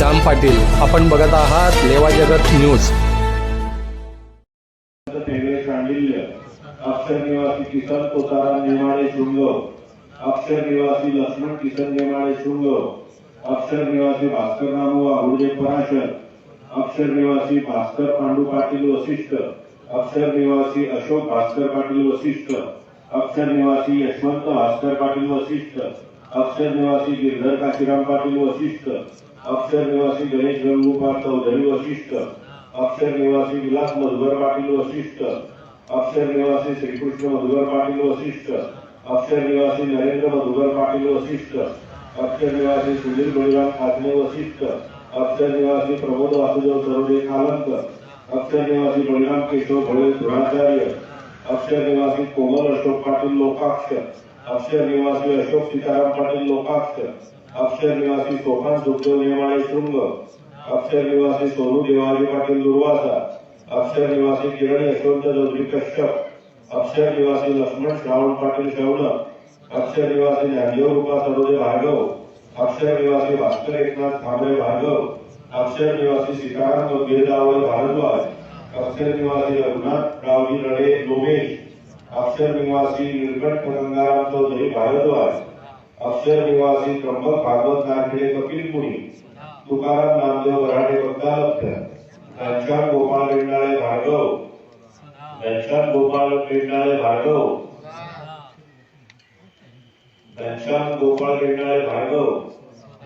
श्याम पाटील. आपण बघत आहात लेवा जगत न्यूज. अक्षर निवासी किसन तुकाराम नेमाळे शृंग, अक्षर निवासी लक्ष्मण किसन नेमाळे शृंग, अक्षर निवासी भास्कर नामू आहुजे पराशर, अक्षर निवासी भास्कर पांडू पाटील वशिष्ठ, अक्षर निवासी अशोक भास्कर पाटील वशिष्ठ, अक्षर निवासी यशवंत भास्कर पाटील वशिष्ठ, अक्षर निवासी गिरधर काशीराम पाटील वशिष्ठ, अक्षर निवासी गणेश गंगोपाल चौधरी वशिष्ठ, अक्षर निवासी विलास मधुकर पाटील वशिष्ठ, अक्षर निवासी श्रीकृष्ण मधुकर पाटील वशिष्ठ, अक्षर निवासी नरेंद्र मधुकर पाटील वशिष्ठ, अक्षर निवासी सुनील बळीराम खाजने वशिष्ठ, अक्षर निवासी प्रमोद वासुदेव सरोदे खालंकर, अक्षर निवासी बळीराम केशव भोळे धुराचार्य, अक्षर निवासी कोमल अशोक पाटील लोकाक्ष, अक्षर निवासी अशोक सीताराम पाटील लोकाक्ष, अक्षर निवासी सोपान सुखदेव नेमाळे शृंग, अक्षर निवासी सोनू देवाजी पाटील दुर्वासा, अक्षर निवासी किरण यशवंत चौधरी कश्यप, अक्षर निवासी लक्ष्मण श्रावण पाटील शौनक, अक्षर निवासी ज्ञानदेव रूपा सरोदे भार्गव, अक्षर निवासी भास्कर एकनाथ थांबरे भार्गव, अक्षर निवासी सीताराम गेदावळ भारद्वाज, अक्षर निवासी रघुनाथ रावजी रडे लोमेश, अक्षर निवासी नीलकंठ गंगाराम चौधरी भारद्वाज, अक्षर निवासी त्र्यंबक भागवत नारखेडे कपिल मुनी, तुकाराम नामदेव वराडे बग्गालब्ध, घनश्याम गोपाळ पेंडाळे भार्गव, घनश्याम गोपाळ पेंडाळे भार्गव, घनश्याम गोपाळ पेंडाळे भार्गव,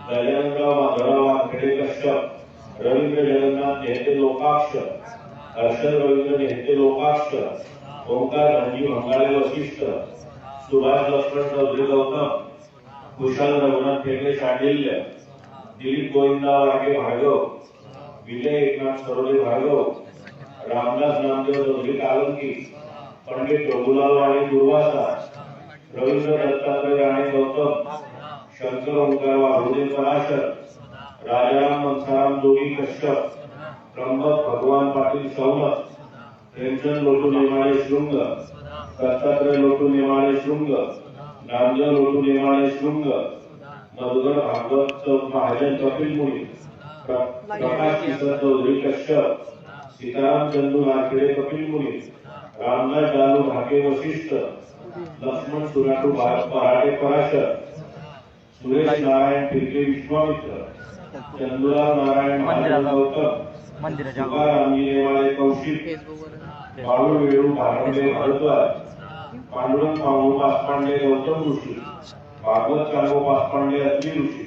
दयानंदराव माधवराव वानखेडे कश्यप, रवींद्र जगन्नाथ नेहते लोकाक्ष, हर्षद रवींद्र नेहते लोकाक्ष, ओंकार रणजी भंगाळे वशिष्ठ, सुभाष लक्ष्मण चौधरी गौतम, कुशाल रघुनाथ फेगडे शांडिल्य, दिलीप गोविंदा वाडके भार्गव, विजय एकनाथ सरोदे भार्गव, रामदास नामदेव चौधरी कालंकी, पंडित रघुलाल राणे दुर्वासा, रवींद्र दत्तात्रय राणे गौतम, शंकर ओंकार वाहुदे पराशर, राजाराम मनसाराम जोगी कश्यप, त्र्यंबक भगवान पाटील शौनक, प्रेमचंद लोटू नेमाळे शृंग, दत्तात्रय लोटू नेमाळे शृंग, नामदेव लोटू नेमाळे शृंग, मधुकर भागवत महाजन कपिल मुनी, प्रकाश किसन चौधरी कश्यप, सीताराम चंदू नारखेडे कपिल मुनी, रामदास डालू भाके वशिष्ठ, लक्ष्मण सुराटू पराटे पराशर, सुरेश नारायण फिरके विश्वामित्र, चंदुराम नारायण महाजन गौतम, तुकाराम नेमाळे कौशिक, बाळू वेळू भारंबे भारद्वाज, पांडुरंग पाहू पासपांडे गौतम ऋषी, भागवत कांगो पासपांडे अत्रि ऋषी,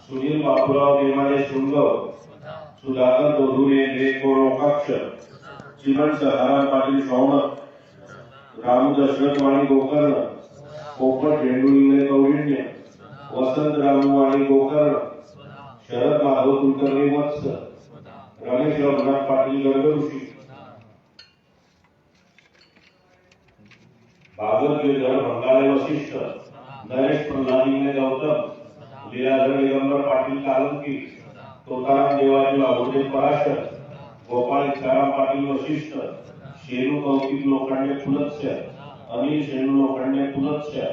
सुनील बाबूराव नेमाळे शृंग, सुधाकर दोधुने लोकाक्ष, चिमण सदाराम पाटील शौनक, रामू दशरथ वाणी गोकर्ण, पोपट रेणू इंगळे कौंडिण्य, वसंत रामू वाणी गोकर्ण, शरद माधव कुलकर्णी वत्स, रमेश रघुनाथ पाटील गर्ग ऋषी, भागवत गिरधर भंगाळे वशिष्ठ, नरेश प्रल्हाद इंगळे गौतम, लीलाधर दिगंबर पाटील कालंकी, तुकाराम देवाजी वाहुदे पराशर, गोपाळ सीताराम पाटील वशिष्ठ, शेरू कौतिक लोखंडे पुलत्स्य, अनिल शेणू लोखंडे पुलत्स्य,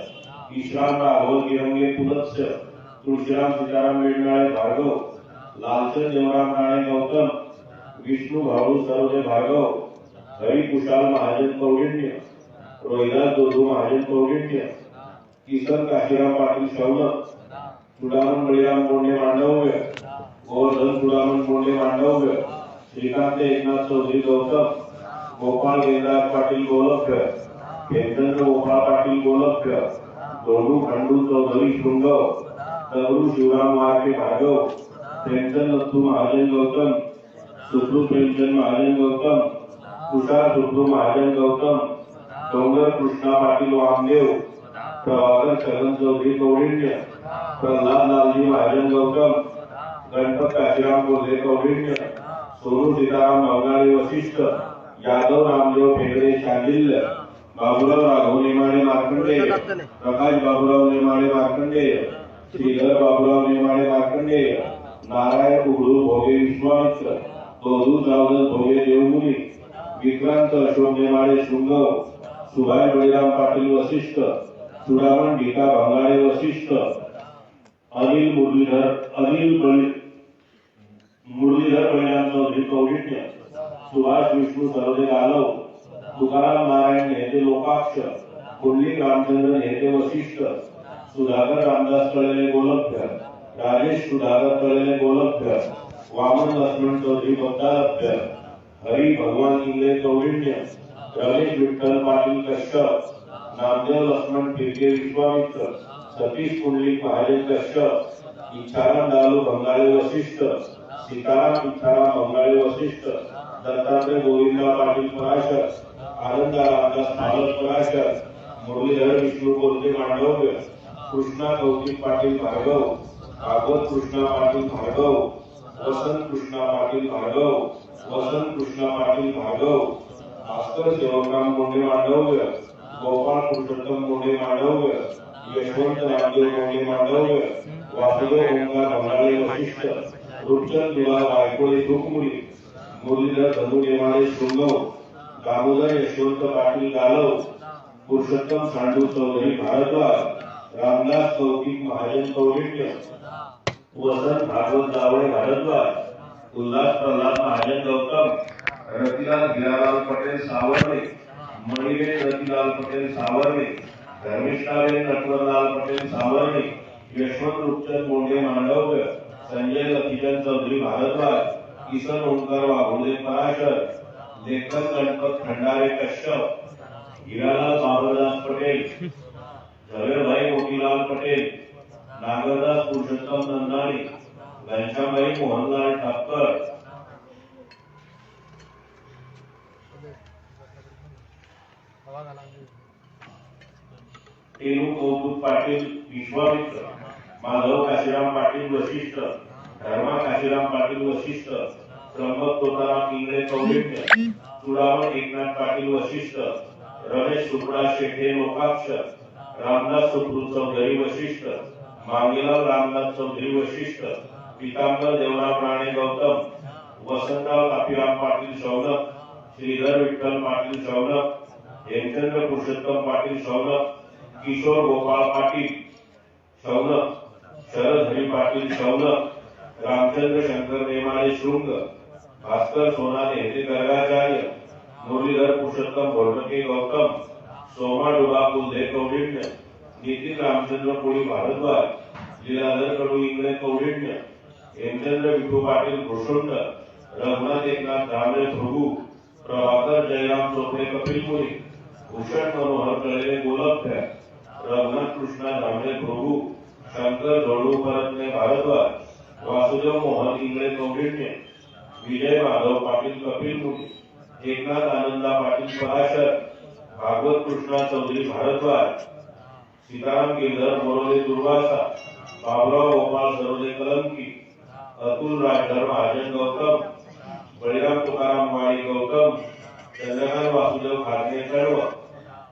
ईश्राम राघव गिरंगे पुलत्स्य, तुळशीराम सीताराम वेडनाळे भार्गव, लालचंद देवराम राणे गौतम, विष्णू भाऊ सरोदे भार्गव, हरी कुशाल महाजन कौंडिण्य, रोहिदास दोधू महाजन कौंडिण्य, किसन काशीराम पाटील शौनक, चुडामण बळीराम बोंडे मांडव्य, गोवर्धन चुडामण बोंडे मांडव्य, श्रीकांत एकनाथ चौधरी गौतम, गोपाळ गेंदार पाटील गोलभ्य, हेमचंद्र गोपाळ पाटील गोलभ्य, दोडू खंडू चौधरी शृंग, दगडू शिवराम वारके भार्गव, प्रेमचंद नथू महाजन गौतम, सुश्रू प्रेमचंद महाजन गौतम, तुषार सुश्रू महाजन गौतम, डोंगर कृष्णा पाटील वामदेव, प्रभाकर छगन चौधरी कौंडिण्य, प्रल्हाद लालजी महाजन गौतम, गणपत काशीराम कोल्हे कौंडिण्य, सोनू सीताराम भंगाळे वशिष्ठ, यादव रामदेव फेगडे शांडिल्य, बाबूराव राघव नेमाळे मार्कंडेय, प्रकाश बाबूराव नेमाळे मार्कंडेय, श्रीधर बाबूराव नेमाळे मार्कंडेय, नारायण उघडू भोगे विश्वामित्र, दोधू जावदत भोगे देवमुनी, विक्रांत अशोक नेमाळे शृंग, सुभाष बळीराम पाटील वशिष्ठ, चुडामण गीता भंगाळे वशिष्ठ, अनिल मुरलीधर मुरलीधर परिणाम चौधरी कौंडिण्य, सुभाष विष्णू सरोदे गालव, तुकाराम नारायण नेते लोकाक्ष, पुंडलिक रामचंद्र नेते वशिष्ठ, सुधाकर रामदास तळेले गोलभ्य, राजेश सुधाकर तळेले गोलभ्य, वामन लक्ष्मण चौधरी बत्तालभ्य, हरी भगवान इंगळे कौंडिण्य, रमेश विठ्ठल पाटील कश्यप, नामदेव लक्ष्मण फिरके विश्वामित्र, सतीश पुंडलिक महाजन कश्यप, इच्छाराम दालू बंगाळे वशिष्ठ, सीताराम इच्छाराम बंगाळे वशिष्ठ, दत्तात्रय गोविंदा पाटील पराशर, आनंदा रामदास मालक पराशर, मुरलीधर विष्णू बोलते मांडव्य, कृष्णा कौतिक पाटील भार्गव, भागवत कृष्णा पाटील भार्गव, वसंत कृष्णा पाटील भार्गव, वसंत कृष्णा पाटील भार्गव, भास्कर सेवकराम मोंडे मांडव्य, गोपाळ पुरुषोत्तम मोंडे मांडव्य, यशवंत रामदेव मोंडे मांडव्य, वासुदेव ओंकार बंगाळे वशिष्ठ, रूपचंद विलास गायकवाड दुखमुडी, मुरलीधर धनु नेमाळे शृंगव, दामोदर यशवंत पाटील गालव, पुरुषोत्तम सांडू चौधरी भारद्वाज, रामदास कौतिक महाजन कौंडिण्य, वसंत भागवत जावळे भारद्वाज, उल्हास प्रल्हाद महाजन गौतम, रतिलाल हीरालाल पटेल सावर्णे, मणिबेन रतिलाल पटेल सावर्णे, धर्मिष्ठाबेन नटवरलाल पटेल सावर्णे, यशवंत रूपचंद मोंडे मांडव्य, संजय लखीचंद चौधरी भारद्वाज, किसन ओंकार वाघोले पराशर, लेखन गणपत खंडारे कश्यप, हीरालाल बाबरदास पटेल, झवेरभाई मोतीलाल पटेल, नागरदास पुरुषोत्तम नंदाणी, घनश्यामभाई मोहनलाल ठाकर, टेनू कौतुक पाटील विश्वामित्र, माधव काशीराम पाटील वशिष्ठ, धर्मा काशीराम पाटील वशिष्ठ, त्र्यंबक तोताराम इंगळे कौंडिण्य, चुडावण एकनाथ पाटील वशिष्ठ, रमेश सुपडा शेठे लोकाक्ष, रामदास सुप्रू चौधरी वशिष्ठ, मांगेलाल रामदास चौधरी वशिष्ठ, पितांबर देवराम राणे गौतम, वसंतराव कापीराम पाटील शौनक, श्रीधर विठ्ठल पाटील शौनक, हेमचंद्र पुरुषोत्तम पाटील शौनक, किशोर गोपाळ पाटील शौनक, शरद हरी पाटील शौनक, रामचंद्र शंकर नेमाळे शृंग, भास्कर सोना नेते गर्गाचार्य, मुरलीधर पुरुषोत्तम घोरपके गौतम, सोमा डुबा कुलदे कौंडिण्य, नितीन रामचंद्र कोळी भारद्वाज, लीलाधर कडू इंगळे कौंडिण्य, हेमचंद्र विठू पाटील घोषुंड, रघुनाथ एकनाथ धामरे भृगू, प्रभाकर जयराम चोपडे कपिलपुरी, भूषण मनोहर कळले गोलभ्य, रघुनाथ कृष्णा धामरे भृगू, शंकर जोडू परतने भारद्वाज, वासुदेव मोहन इंगळे कौंडिण्य, विजय माधव पाटील कपिलपुरी, एकनाथ आनंदा पाटील पराशर, भागवत कृष्णा चौधरी भारद्वाज, सीताराम गिरधर मोरोले दुर्वासा, बाबुराव गोपाळ सरोदे कलंकी, अतुल राजधर महाजन गौतम, बळीराम तुकाराम वाणी गौतम, चंद्रकांत वासुदेव खारणे कळव,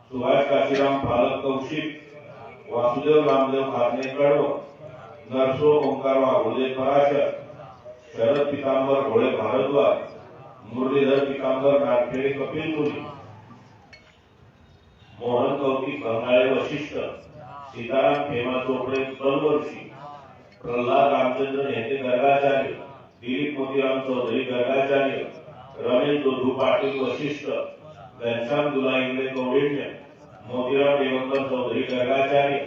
सुभाष काशीराम फालक कौशिक, वासुदेव रामदेव खारणे कळव, नरसो ओंकार वाघोले पराशर, शरद पितांबर घोळे भारद्वाज, मुरलीधर पितांबर नागखेडे कपिलपुरी, मोहन कौतिक बंगाळे वशिष्ठ, सीताराम खेमा चोपडे तलवर्षी, प्रल्हाद रामचंद्र नेते गर्गाचार्य, दिलीप मोतीराम चौधरी गर्गाचार्य, रमेश दोधू पाटील वशिष्ठ, घनश्याम दुला इंगळे कौंडिण्य, मोतीराम देवंकर चौधरी गर्गाचार्य,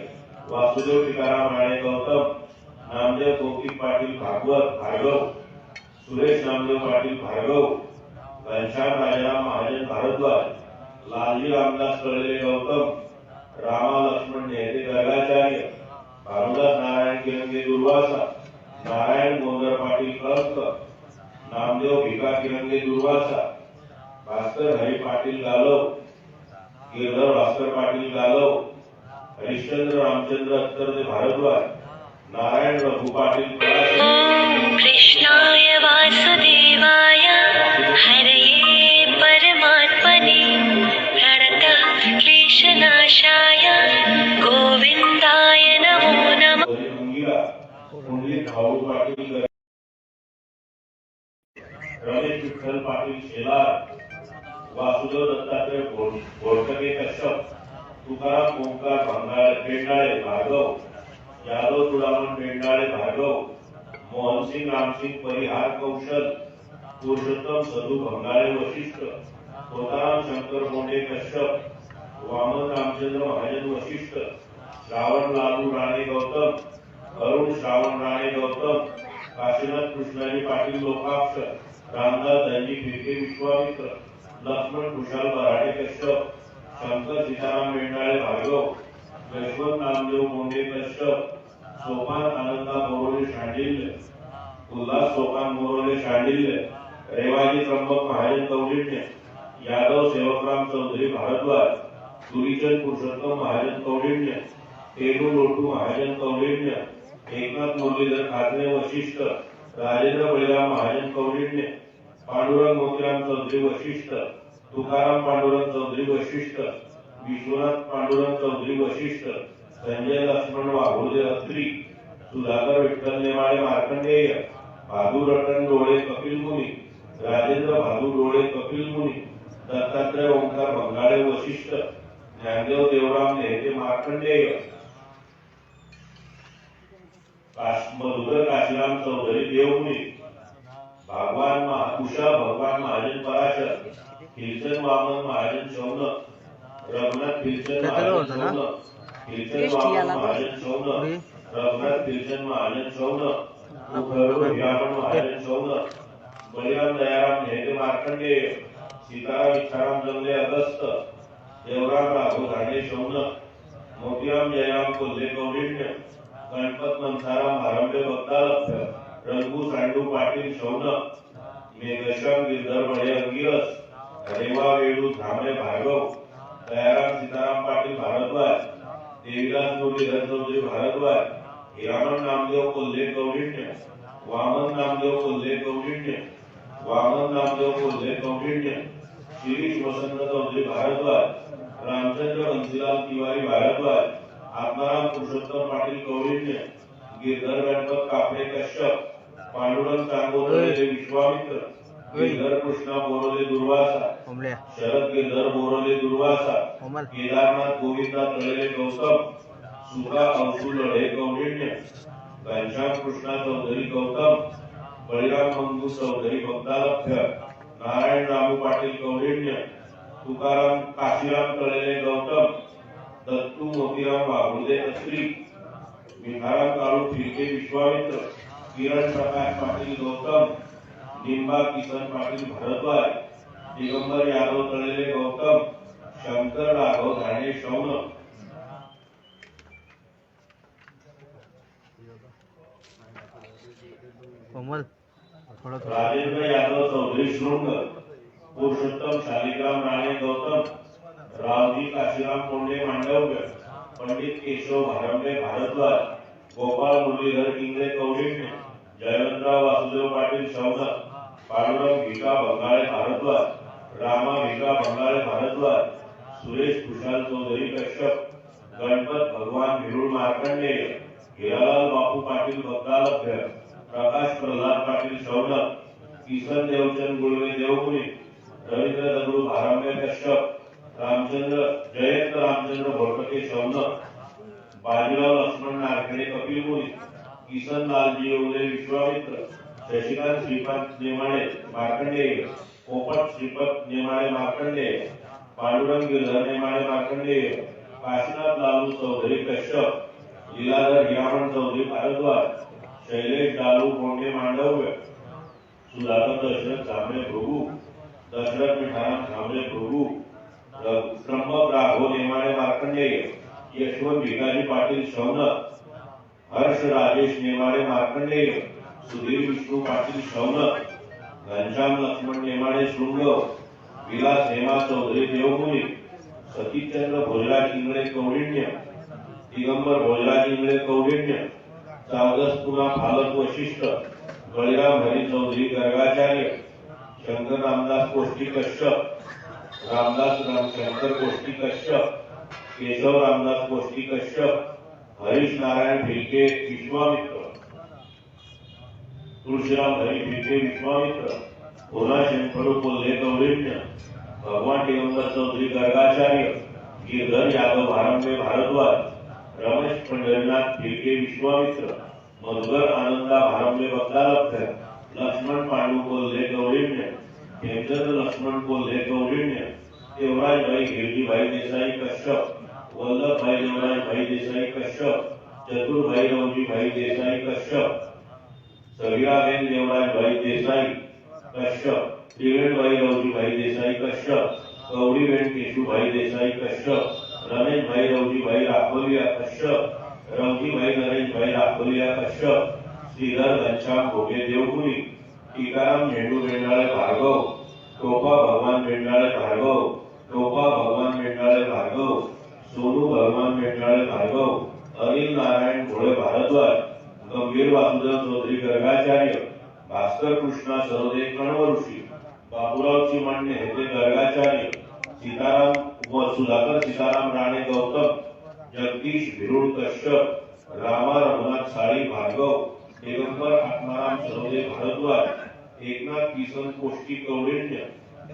वासुदेव टीकाराम राणे गौतम, नामदेव कौतिक पाटील भागवत भार्गव, सुरेश नामदेव पाटील भार्गव, घनश्याम राजाराम महाजन भारद्वाज, लालजी रामदास कळले गौतम, रामा लक्ष्मण नेते गर्गाचार्य, भानुदास नारायण किरंगे दुर्वासा, नारायण गोंदर पाटील कळंक, नामदेव भिका किरंगे दुर्वासा, भास्कर हरी पाटील गालव, गिरधर भास्कर पाटील गालव, हरिश्चंद्र रामचंद्र अत्तरदे भारद्वाज, नारायण रघु पाटील ओम कृष्णाय वासुदेवाय हरये परमात्मने प्रणतः क्लेशनाशाय गोविंदाय नमो नमः। पुंडलिक भाऊ पाटील, रमेश विठ्ठल पाटील शेलार, वासुदेव दत्तात्रय घोरपके कश्यप, तुकाराम ओंकार पेंडाळे भार्गव, यादव चुडामण पेंडाळे भार्गव, मोहनसिंग रामसिंग परिहार कौशल, पुरुषोत्तम सदू भंगारे वशिष्ठ, स्वतराम शंकर मोंडे कश्यप, वामन रामचंद्र महाजन वशिष्ठ, श्रावण लालू राणे गौतम, अरुण श्रावण राणे गौतम, काशीनाथ कृष्णाजी पाटील लोकाक्ष, रामदास धनजी फिरके विश्वामित्र, लक्ष्मण खुशाल बराडे कश्यप, शंकर सीताराम मेंढाळे भार्गव, यशवंत नामदेव मोंडे कश्यप, सोपान आनंदा मोरोले शांडिल्य, उल्हास सोपान मोरोले शांडिल्य, रेवाजी त्र्यंबक महाजन कौंडिण्य, यादव सेवकराम चौधरी भारद्वाज, तुरीचंद पुरुषोत्तम महाजन कौंडिण्य, तेरू लोटू महाजन कौंडिण्य, एकनाथ मुरलीधर खाजने वशिष्ठ, राजेंद्र बळीराम महाजन कौंडिण्य, पांडुरंग मोतीराम चौधरी वशिष्ठ, तुकाराम पांडुरंग चौधरी वशिष्ठ, विश्वनाथ पांडुरंग चौधरी वशिष्ठ, संजय लक्ष्मण वाघोळे अत्री, सुधाकर विठ्ठल नेमाळे मार्कंडेय, भादू रतन डोळे कपिल मुनी, राजेंद्र भादू डोळे कपिल मुनी, दत्तात्रय ओंकार भंगाळे वशिष्ठ, ज्ञानदेव देवराम नेते मार्कंडेय, मधुकर काशीराम चौधरी देवमुनी, भगवान उषा भगवान महाजन पराशर, खिलचंद वामन महाजन शौनक, रघुनाथ खिलचंद महाजन शौनक, खिलचंद वामन महाजन शौनक, रघुनाथ खिलचंद महाजन शौनक, हिरामण महाजन शौनक, बलिराम दयाराम नेते मार्कंडेय, सीताराम इच्छाराम जमले अगस्त, देवराम राघव घाणे शौनक, मोतीराम जयराम कोल्हे कौंडिण्य, गणपत मनसाराम भारंबे बगदालक्ष, रघु सांडू पाटील शौनक, मेघश्याम गिरधर बडे अंगिरस, रेवा वेडू धामरे भार्गव, दयाराम सीताराम पाटील भारद्वाज, देवीदास मुरलीधर चौधरी भारद्वाज, हिरामण नामदेव कोल्हे कौंडिण्य, वामन नामदेव कोल्हे कौंडिण्य, वामन नामदेव कोल्हे कौंडिण्य, शिरीष वसंत चौधरी भारद्वाज, रामचंद्र बंसीलाल तिवारी भारद्वाज, आत्माराम पुरुषोत्तम पाटील कौंडिण्य, गिरधर गणपत कापडे कश्यप, पांडुरंग चांगोदरे विश्वामित्र, गिरधर कृष्णा बोरोले दुर्वासा, शरद गिरधर बोरोले दुर्वासा, केदारनाथ गोविंदा तळेले गौतम, सुगा अंशु लढे कौंडिण्य, घनश्याम कृष्णा चौधरी गौतम, बळीराम मंगू चौधरी बगदालक्ष, नारायण रामू पाटील कौंडिण्य, तुकाराम काशीराम तळेले गौतम, दत्तू मोतीराम वाघोळे अत्री, विठाराम काळू फिरके विश्वामित्र, किरण प्रकाश पाटील गौतम, निंबा किसन पाटील भारद्वाज, दिगंबर यादव तळेले गौतम, शंकर राघव घाणे शौनक, राजेंद्र यादव चौधरी शृंग, पुरुषोत्तम शालिग्राम राणे गौतम, रावजी काशीराम कोंडे मांडव्य, पंडित केशव भारंबे भारद्वाज, गोपाळ मुरलीधर इंगळे कौंडिण्य, जयवंतराव वासुदेव पाटील शौनक, पांडुरंग भिका बंगाळे भारद्वाज, रामा भिका बंगाळे भारद्वाज, सुरेश खुशाल चौधरी कश्यप, गणपत भगवान भिरुळ मार्कंडेय, हिरालाल बापू पाटील बगदालक्ष, प्रकाश प्रल्हाद पाटील शौनक, किसन देवचंद गुळवे देवमुनी, रवींद्र दगडू भारंबे कश्यप, रामचंद्र जयंत रामचंद्र भोरपटे शौनक, बाजीराव लक्ष्मण नारखेडे कपिल मुनी, किसन लालजी येवले विश्वामित्र, शशिकांत श्रीपाद नेमाळे मार्कंडेय, पोपट श्रीपद नेमाळे मार्कंडेय, पांडुरंग गिरधर नेमाळे मार्कंडेय, काशीनाथ लालू चौधरी कश्यप, लीलाधर हिरामण चौधरी भारद्वाज, शैलेश डालू कोंडे मांडव्य, सुधाकर दशरथ झांबरे भृगू, दशरथ मिठाराम झांबरे भृगू, त्र्यंबक राघव नेमाळे मार्कंडेय, यशवंत भिकाजी पाटील शौनक, हर्ष राजेश नेमाळे मार्कंडेय, सुधीर विष्णू पाटील शौनक, घनश्याम लक्ष्मण नेमाळे शृंग, विलास हेमा चौधरी देवमुनी, सतीशचंद्र भोजराज इंगळे कौंडिण्य, दिगंबर भोजराज इंगळे कौंडिण्य, सावदस पुना फालक वशिष्ठ, बळीराम हरी चौधरी गर्गाचार्य, शंकर रामदास कोष्टी कश्यप, रामदास रामशंकर कोष्टी कश्यप, केशव रामदास कोष्टी कश्यप, हरीश नारायण भिलके विश्वामित्र, तुळशीराम हरी भिलके विश्वामित्र, भोला शंकर कोल्हे कौंडिण्य, भगवान दिगंबर चौधरी गर्गाचार्य, गिरधर यादव भारंबे भारद्वाज, रमेश पंढरीनाथ भिलके विश्वामित्र, मधुकर आनंदा भारंबे बगदालभ्य लक्ष्मण पांडू कोल्हे गौरीण्य हेमचंद्र लक्ष्मण कोल्हे गौरीण्य देवराजभाई गिरजीभाई देसाई कश्यप वल्लभभाई देवराजभाई देसाई कश्यप चतुरभाई रवजीभाई देसाई कश्यप सविराबेन देवराजभाई देसाई कश्यप त्रिवेणभाई रवजीभाई देसाई कश्यप गौरीबेन केशुभाई देसाई कश्यप रमेशभाई रवजीभाई राखोलिया कश्यप रवजीभाई नरेशभाई राखोलिया कश्यप श्रीधर घनश्याम भोगे देवपुरी टीकाराम झेंडू बेंडाळे भार्गव टोपा भगवान बेंडाळे भार्गव टोपा भगवान बेंडाळे भार्गव सोनू भगवान बेंडाळे भार्गव अनिल नारायण भोळे भारद्वाज गंभीर वासुदेव चौधरी गर्गाचार्य भास्कर कृष्णा सरोदे कणवऋषी बाबूराव चिमण नेते गर्गाचार्य सीताराम सुधाकर सीताराम राणे गौतम जगदीश भिरुड कश्यप रामा रघुनाथ साळी भार्गव दिगंबर आत्माराम सरोदे भारद्वाज एकनाथ किसन कोष्टी कौंडिण्य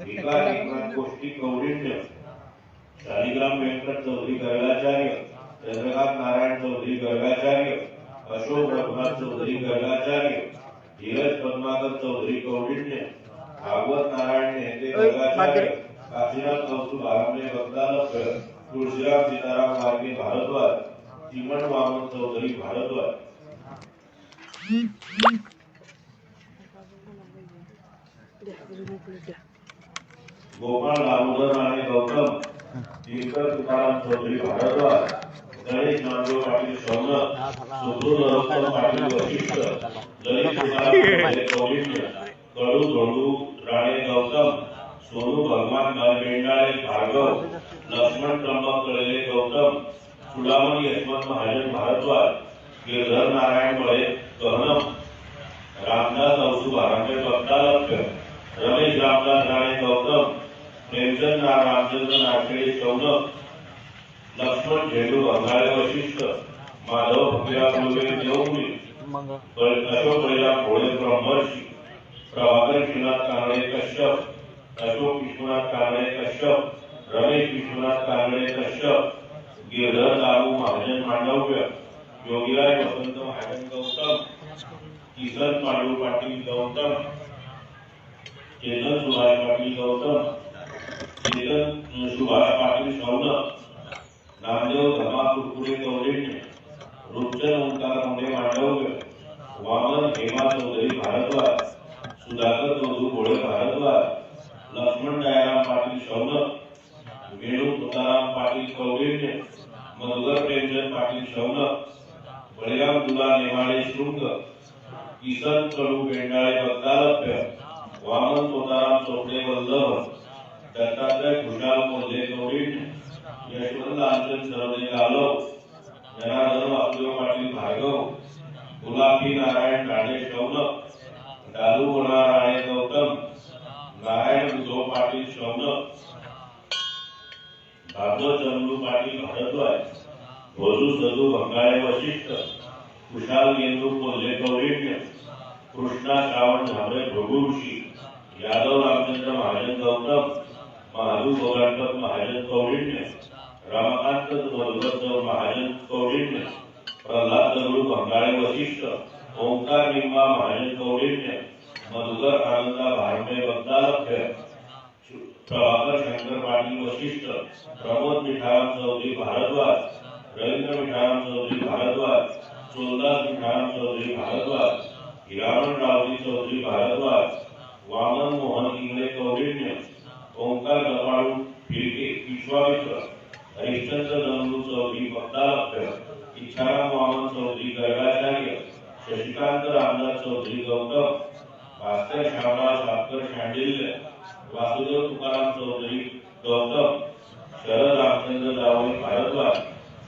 विकार एकनाथ कोष्टी कौंडिण्य शालिग्राम व्यंकट चौधरी गर्गाचार्य चंद्रकांत नारायण चौधरी गर्गाचार्य अशोक रघुनाथ चौधरी गर्गाचार्य धीरज पद्माकर चौधरी कौंडिण्य भागवत नारायण नेते गर्गाचार्य काशीनाथ कौस्तुभ भारंबे बगदालभ्य तुळशीराम सीताराम गाडगे भारद्वाज चिमण वामन चौधरी भारद्वाज गोपाळ दामोदर राणे गौतम दिनकर तुकाराम चौधरी भारद्वाज गणेश नामदेव पाटील शौनक सुब्रू नरोत्तम पाटील वशिष्ठ ललित तुकाराम कौंडिण्य कडू धोंडू राणे गौतम सोनू भगवान बेंडाळे भार्गव लक्ष्मण त्र्यंबक कळले गौतम सुडामणी यशवंत महाजन भारद्वाज गिरधर नारायण बळे कहनम रामदास औसू भारंबे बगदालभ्य रमेश रामदास राणे गौतम प्रेमचंद रामचंद्र नागखेडे शौनक लक्ष्मण झेंडू बंगाळे वशिष्ठ माधव भक्तिराम मुलगे देवमुनी अशोक बळीराम भोळे ब्रह्मर्षी प्रभाकर विश्वनाथ कांबळे कश्यप अशोक विश्वनाथ कांबळे कश्यप रमेश विश्वनाथ कांबळे कश्यप गिरधर दारू महाजन मांडव्य योगीराज वसंत महाजन गौतम किसन पांडू पाटील गौतम चेतन सुभाष पाटील गौतम चेतन सुभाष पाटील शौनक नामदेव धर्मा कुरकुरे कौंडिण्य रूपचंद ओंकार मुंडे मांडव्य वामन हेमा चौधरी भारद्वाज सुधाकर चौधरी भोळे भारद्वाज लक्ष्मण दयाराम पाटील शौनक वेणू तुकाराम पाटील कौंडिण्य मधुकर प्रेमचंद पाटील शौनक बळीराम दुला नेमाळे शृंग किसन कडू बेंडाळे बगदालभ्य वामन तुकाराम चोपडे वल्लभ दत्तात्रय खुशाल कोल्हे कौंडिण्य यशवंत लालचंद सरोदे गालव जनार्दन वासुदेव पाटील भार्गव गुलाबी नारायण राणे शौनक दादू गोळा राणे गौतम नारायण उद्धव पाटील शौनक भागवत चंदू पाटील भारद्वाज भोजू सदू बंगाळे वशिष्ठ कुशाल गेंदू कोल्हे कौंडिण्य कृष्णा श्रावण झांबरे भृगुऋषी यादव रामचंद्र महाजन गौतम महादू गोगाटक महाजन कौंडिण्य रामकांत मधुकर महाजन कौंडिण्य प्रल्हाद दगडू बंगाळे वशिष्ठ ओंकार निंबा महाजन कौंडिण्य मधुकर आनंदा भारंबे बगदालभ्य प्रभाकर शंकर पाटील वशिष्ठ प्रमोद मिठाराम चौधरी भारद्वाज रवींद्र मिठाराम चौधरी भारद्वाज चोलदास मिठाराम चौधरी भारद्वाज हिरामण रावजी चौधरी भारद्वाज वामन मोहन इंगळे कौंडिण्य ओंकार गपाळू फिरके विश्वामित्र हरिश्चंद्र दंडू चौधरी बगदालभ्य इच्छाराम वामन चौधरी गर्गाचार्य शशिकांत रामदास चौधरी गौतम भास्कर श्यामराव सापकर शांडिल्य वासुदेव तुकाराम चौधरी गौतम शरद रामचंद्र जावळे भारद्वाज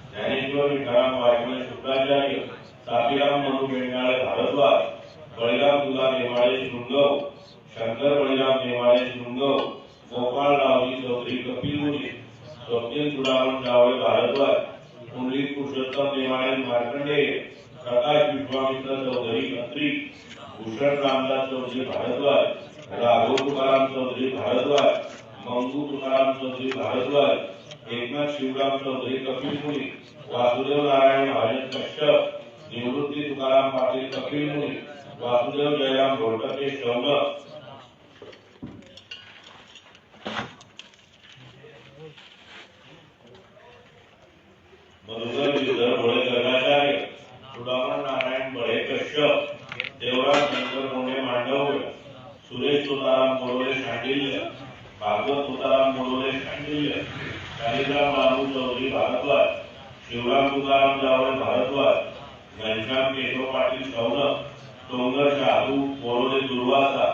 ज्ञानेश्वर विठाराम वायगणे शुक्राचार्य सातीराम मनु बेंडाळे भारद्वाज बळीराम दुला नेमाळे शृंगव शंकर बळीराम नेमाळे शृंगव गोपाळ रावजी चौधरी कपिल मुनी स्वप्नील सुडामण जावळे भारद्वाज पुंडलिक पुरुषोत्तम नेमाळे मार्कंडेय प्रकाश विश्वामित्र चौधरी अत्री भूषण रामदास चौधरी भारद्वाज राघव तुकाराम चौधरी भारद्वाज मंगू तुकाराम चौधरी भारद्वाज एकनाथ शिवराम चौधरी कपिल मुनी वासुदेव नारायण महाजन कश्यप निवृत्ती तुकाराम पाटील कपिल मुनी, वासुदेव जयराम घोटके शौनक, मधुकर गिरधर भोळे गर्गाचार्य, सुदामन नारायण बळे कश्यप, देवराज शंकर मोंडे मांडव्य, सुरेश तुकाराम मोरोले शांडिल्य, भागवत तुकाराम मोरोले शांडिल्य, शालिग्राम रामू चौधरी भारद्वाज, शिवराम तुकाराम जावळे भारद्वाज, घनश्याम केशव पाटील शौनक, डोंगर शाहू मोरोले दुर्वासा,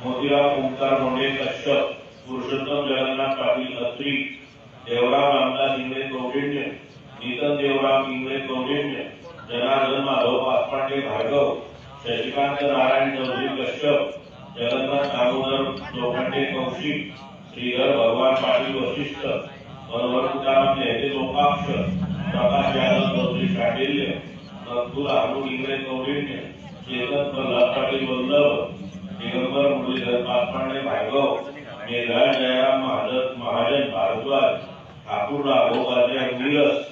मोतीराम ओंकार मोंडे कश्यप, पुरुषोत्तम जगन्नाथ पाटील अत्री, देवराम रामदास इंगळे कौंडिण्य, नीतन देवराम इंगळे कौंडिण्य, जनार्दन माधव पासपांडे भार्गव, शशिकांत नारायण चौधरी कश्यप, जगन्नाथ दामोदर लोखंडे कौशिक, श्रीधर भगवान पाटील वशिष्ठ, मनोहर तुकाराम नेते लोकाक्ष, प्रकाश यादव चौधरी शांडिल्य, मधुर रामू इंगळे कौंडिण्य, चेतन प्रल्हाद पाटील वल्लभ, दिगंबर मुरलीधर पासपांडे भार्गव, मेघराज जयराम महाजन भारद्वाज, ठाकूर राघव गाजरे नीरस,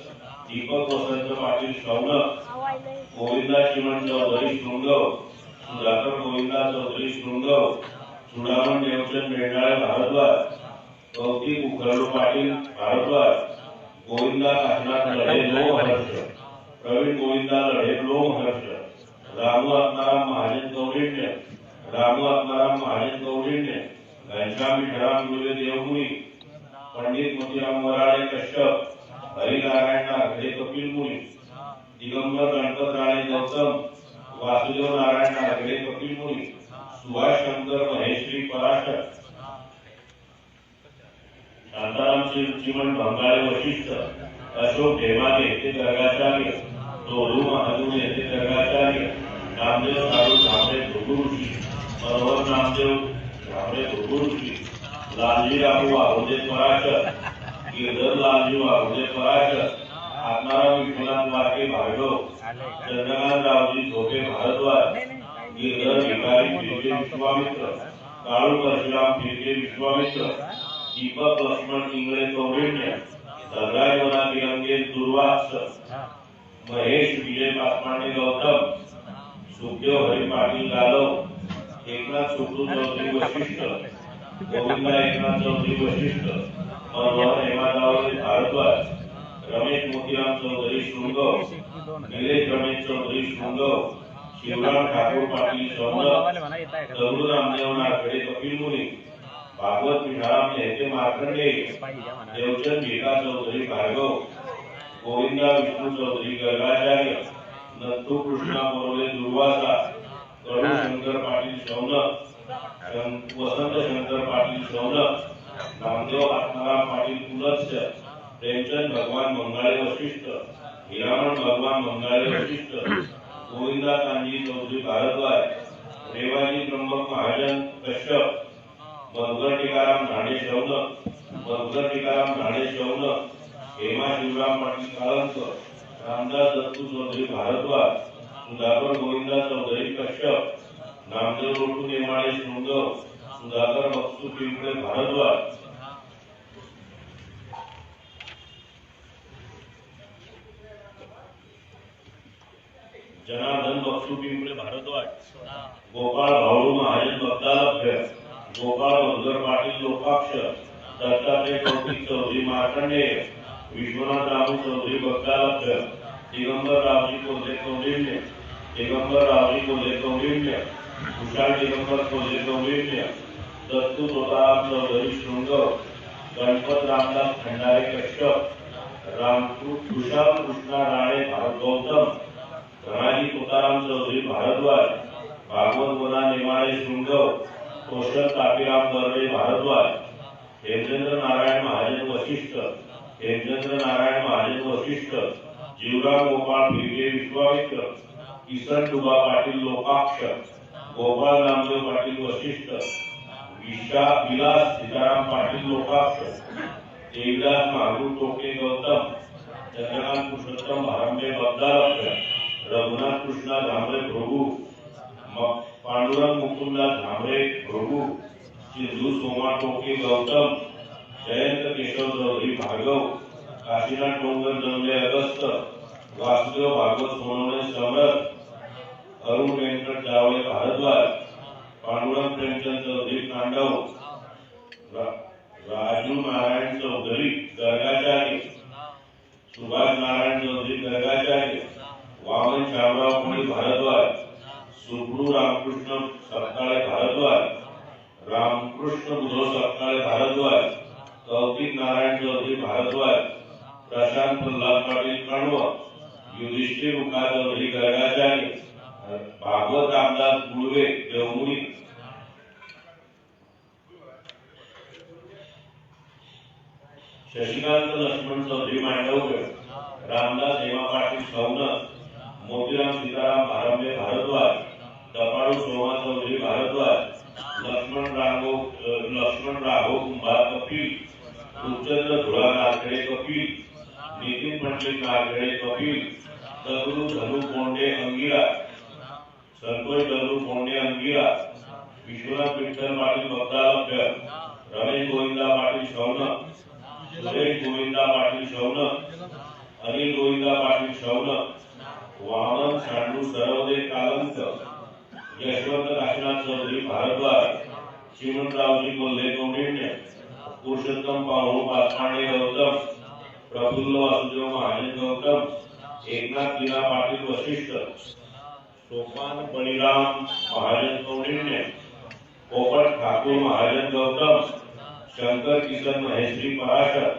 दीपक वसंत पाटील शौनक, गोविंदा श्रीमंत चौधरी शृंगव, सुधाकर गोविंदा चौधरी शृंगव, सुदामन देवचंद मेंढाळे भारद्वाज, कौतिक उखरडू पाटील भारद्वाज, गोविंदा काशीनाथ लढे लोमहर्ष, प्रवीण गोविंदा लढे लोमहर्ष, रामू आत्माराम महाजन कौंडिण्य, रामू आत्माराम महाजन कौंडिण्य, घनश्याम विठराम गुरुवे देवमुनी, पंडित मोतीराम वराळे कश्यप, हरिनारायण नागडे कपिल मुनी, दिगंबर गणपत राणे गौतम, वासुदेव नारायण नागडे कपिल मुनी, सुभाष शंकर महेश्वरी पराशर, शांताराम चिमण भंगाळे वशिष्ठ, अशोक ढेमाने येथे गर्गाचार्य, दोलू महादेव येथे गर्गाचार्य, नामदेव साधू झांबरे भृगुऋषी, मनोहर नामदेव झांबरे भृगुऋषी, लालजी रामू वाघोदे पराशर, गिरधर लालजी वाघोदे पराशर, आत्माराम विश्वनाथ वारके भार्गव, चंद्रकांत रावजी झोपे भारद्वाज, गिरधर भिकारी फिरके विश्वामित्र, काळू परशुराम फिरके विश्वामित्र, दीपक लक्ष्मण इंगळे कौंडिण्य, धनराज वना तिरंगे दुर्वास, महेश विजय पासपांडे गौतम, सुखदेव हरी पाटील गालव, एकनाथ सुखू चौधरी वशिष्ठ, गोविंदा एकनाथ चौधरी वशिष्ठ, मनोहर हेमादावरे भारद्वाज, रमेश मोतीराम चौधरी शृंगव, निलेश रमेश चौधरी शृंगव, शिवराम ठाकूर पाटील शौनक, दगडू रामदेव नागडे कपिल मुनी, भागवत विठाराम नेते मार्कंडे, देवचंद भिका चौधरी भार्गव, गोविंदा विष्णू चौधरी गर्गाचार्य, नंदू कृष्णा मोरोले दुर्वासा, कडू शंकर पाटील शौनक, वसंत शंकर पाटील शौनक, नामदेव आत्माराम पाटील कुलस्य, प्रेमचंद भगवान मंगाळे वशिष्ठ, हिरामण भगवान मंगाळे वशिष्ठ, गोविंदा कांजी चौधरी भारद्वाज, रेवाजी त्र्यंबक महाजन कश्यप, मधुकर टिकाराम धाडे शौनक, मधुकर टिकाराम धाडे शौनक, हेमा शिवराम पाटील काळंक, रामदास दत्तू चौधरी भारद्वाज, सुधाकर गोविंदा चौधरी कश्यप, नामदेव रोटू नेमाळे शृंगव, सुधाकर बक्षू पिंपळे भारद्वाज, जनार्दन बक्षू पिंपळे भारद्वाज, गोपाळ भाऊ महाजन बगदालभ्य, गोपाळ मधुकर पाटील लोकाक्ष, दत्तात्रय कौतिक चौधरी मार्कंडेय, विश्वनाथ रामू चौधरी बगदालभ्य, दिगंबर रावजी कोल्हे कौंडिण्य, दिगंबर रावजी कोल्हे कौंडिण्य, कुशाल दिगंबर कोल्हे कौंडिण्य, दत्तू तोताराम चौधरी शृंगव, गणपत रामदास खंडारे कश्यप, कुशाल कृष्णा राणे गौतम, धनाजी तोताराम चौधरी भारद्वाज, भागवत वना नेमाळे शृंगव, कौशल तापीराम दर्डे भारद्वाज, हेमचंद्र नारायण महाजन वशिष्ठ, हेमचंद्र नारायण महाजन वशिष्ठ, जीवराम गोपाळ फिरके विश्वामित्र, किसन डुबा पाटील लोकाक्ष, गोपाळ नामदेव पाटील वशिष्ठ, विलास सीताराम पाटील लोकाक्ष, देवदास मागू टोके गौतम, चंद्रकांत पुरुषोत्तम भारंबे बगदालभ्य, रघुनाथ कृष्णा झांबरे भृगू, पांडुरंग मुकुंदा झांबरे भृगू, सिद्धू सोमा टोके गौतम, जयंत केशव चौधरी भार्गव, काशीनाथ डोंगर जमले अगस्त, वासुदेव भागवत सोनवणे समर्थ, अरुण व्यंकट जावळे भारद्वाज, पांडुरंग प्रेमचंद चौधरी कांडव, राजू नारायण चौधरी गर्गाचार्य, सुभाष नारायण चौधरी गर्गाचार्य, वामन श्यामराव कोळी भारद्वाज, सुब्रू रामकृष्ण सपकाळे भारद्वाज, रामकृष्ण बुधो सपकाळे भारद्वाज, कौतिक नारायण चौधरी भारद्वाज, प्रशांत प्रल्हाद पाटील कणव, युधिष्ठिर उका चौधरी गर्गाचार्य, भागवत रामदास गुळवे देवमुनी, शशिकांत लक्ष्मण चौधरी मांडवगड, रामदास हेमा पाटील सौनक, मोतीराम सीताराम भारंबे भारद्वाज, दपाडू सोमा चौधरी भारद्वाज, लक्ष्मण राघव कुंभार कपिल, रुपचंद्र धुळा नागडे कपिल, नितीन पंडित नागडे कपिल, दगडू धनु कोंडे अंगिरा, संतोष दगडू कोंडे अंगिरा, विश्वनाथ विठ्ठल पाटील बगदालभ्य, रमेश गोविंदा पाटील शौनक, सुरेश गोविंदा पाटील शौनक, अनिल गोविंदा पाटील शौनक, वामन सांडू सरवदे कालंत, यशवंत काशीनाथ चौधरी भारद्वाज, चिमणरावजी कोल्हे कौंडिण्य, पुरुषोत्तम पाहू पासपांडे गौतम, प्रफुल्ल वासुदेव महाजन गौतम, एकनाथ लीना पाटील वशिष्ठ, सोपान बळीराम महाजन कौंडिण्य, पोपट ठाकूर महाजन गौतम, शंकर किशन महेश्वरी पराशर,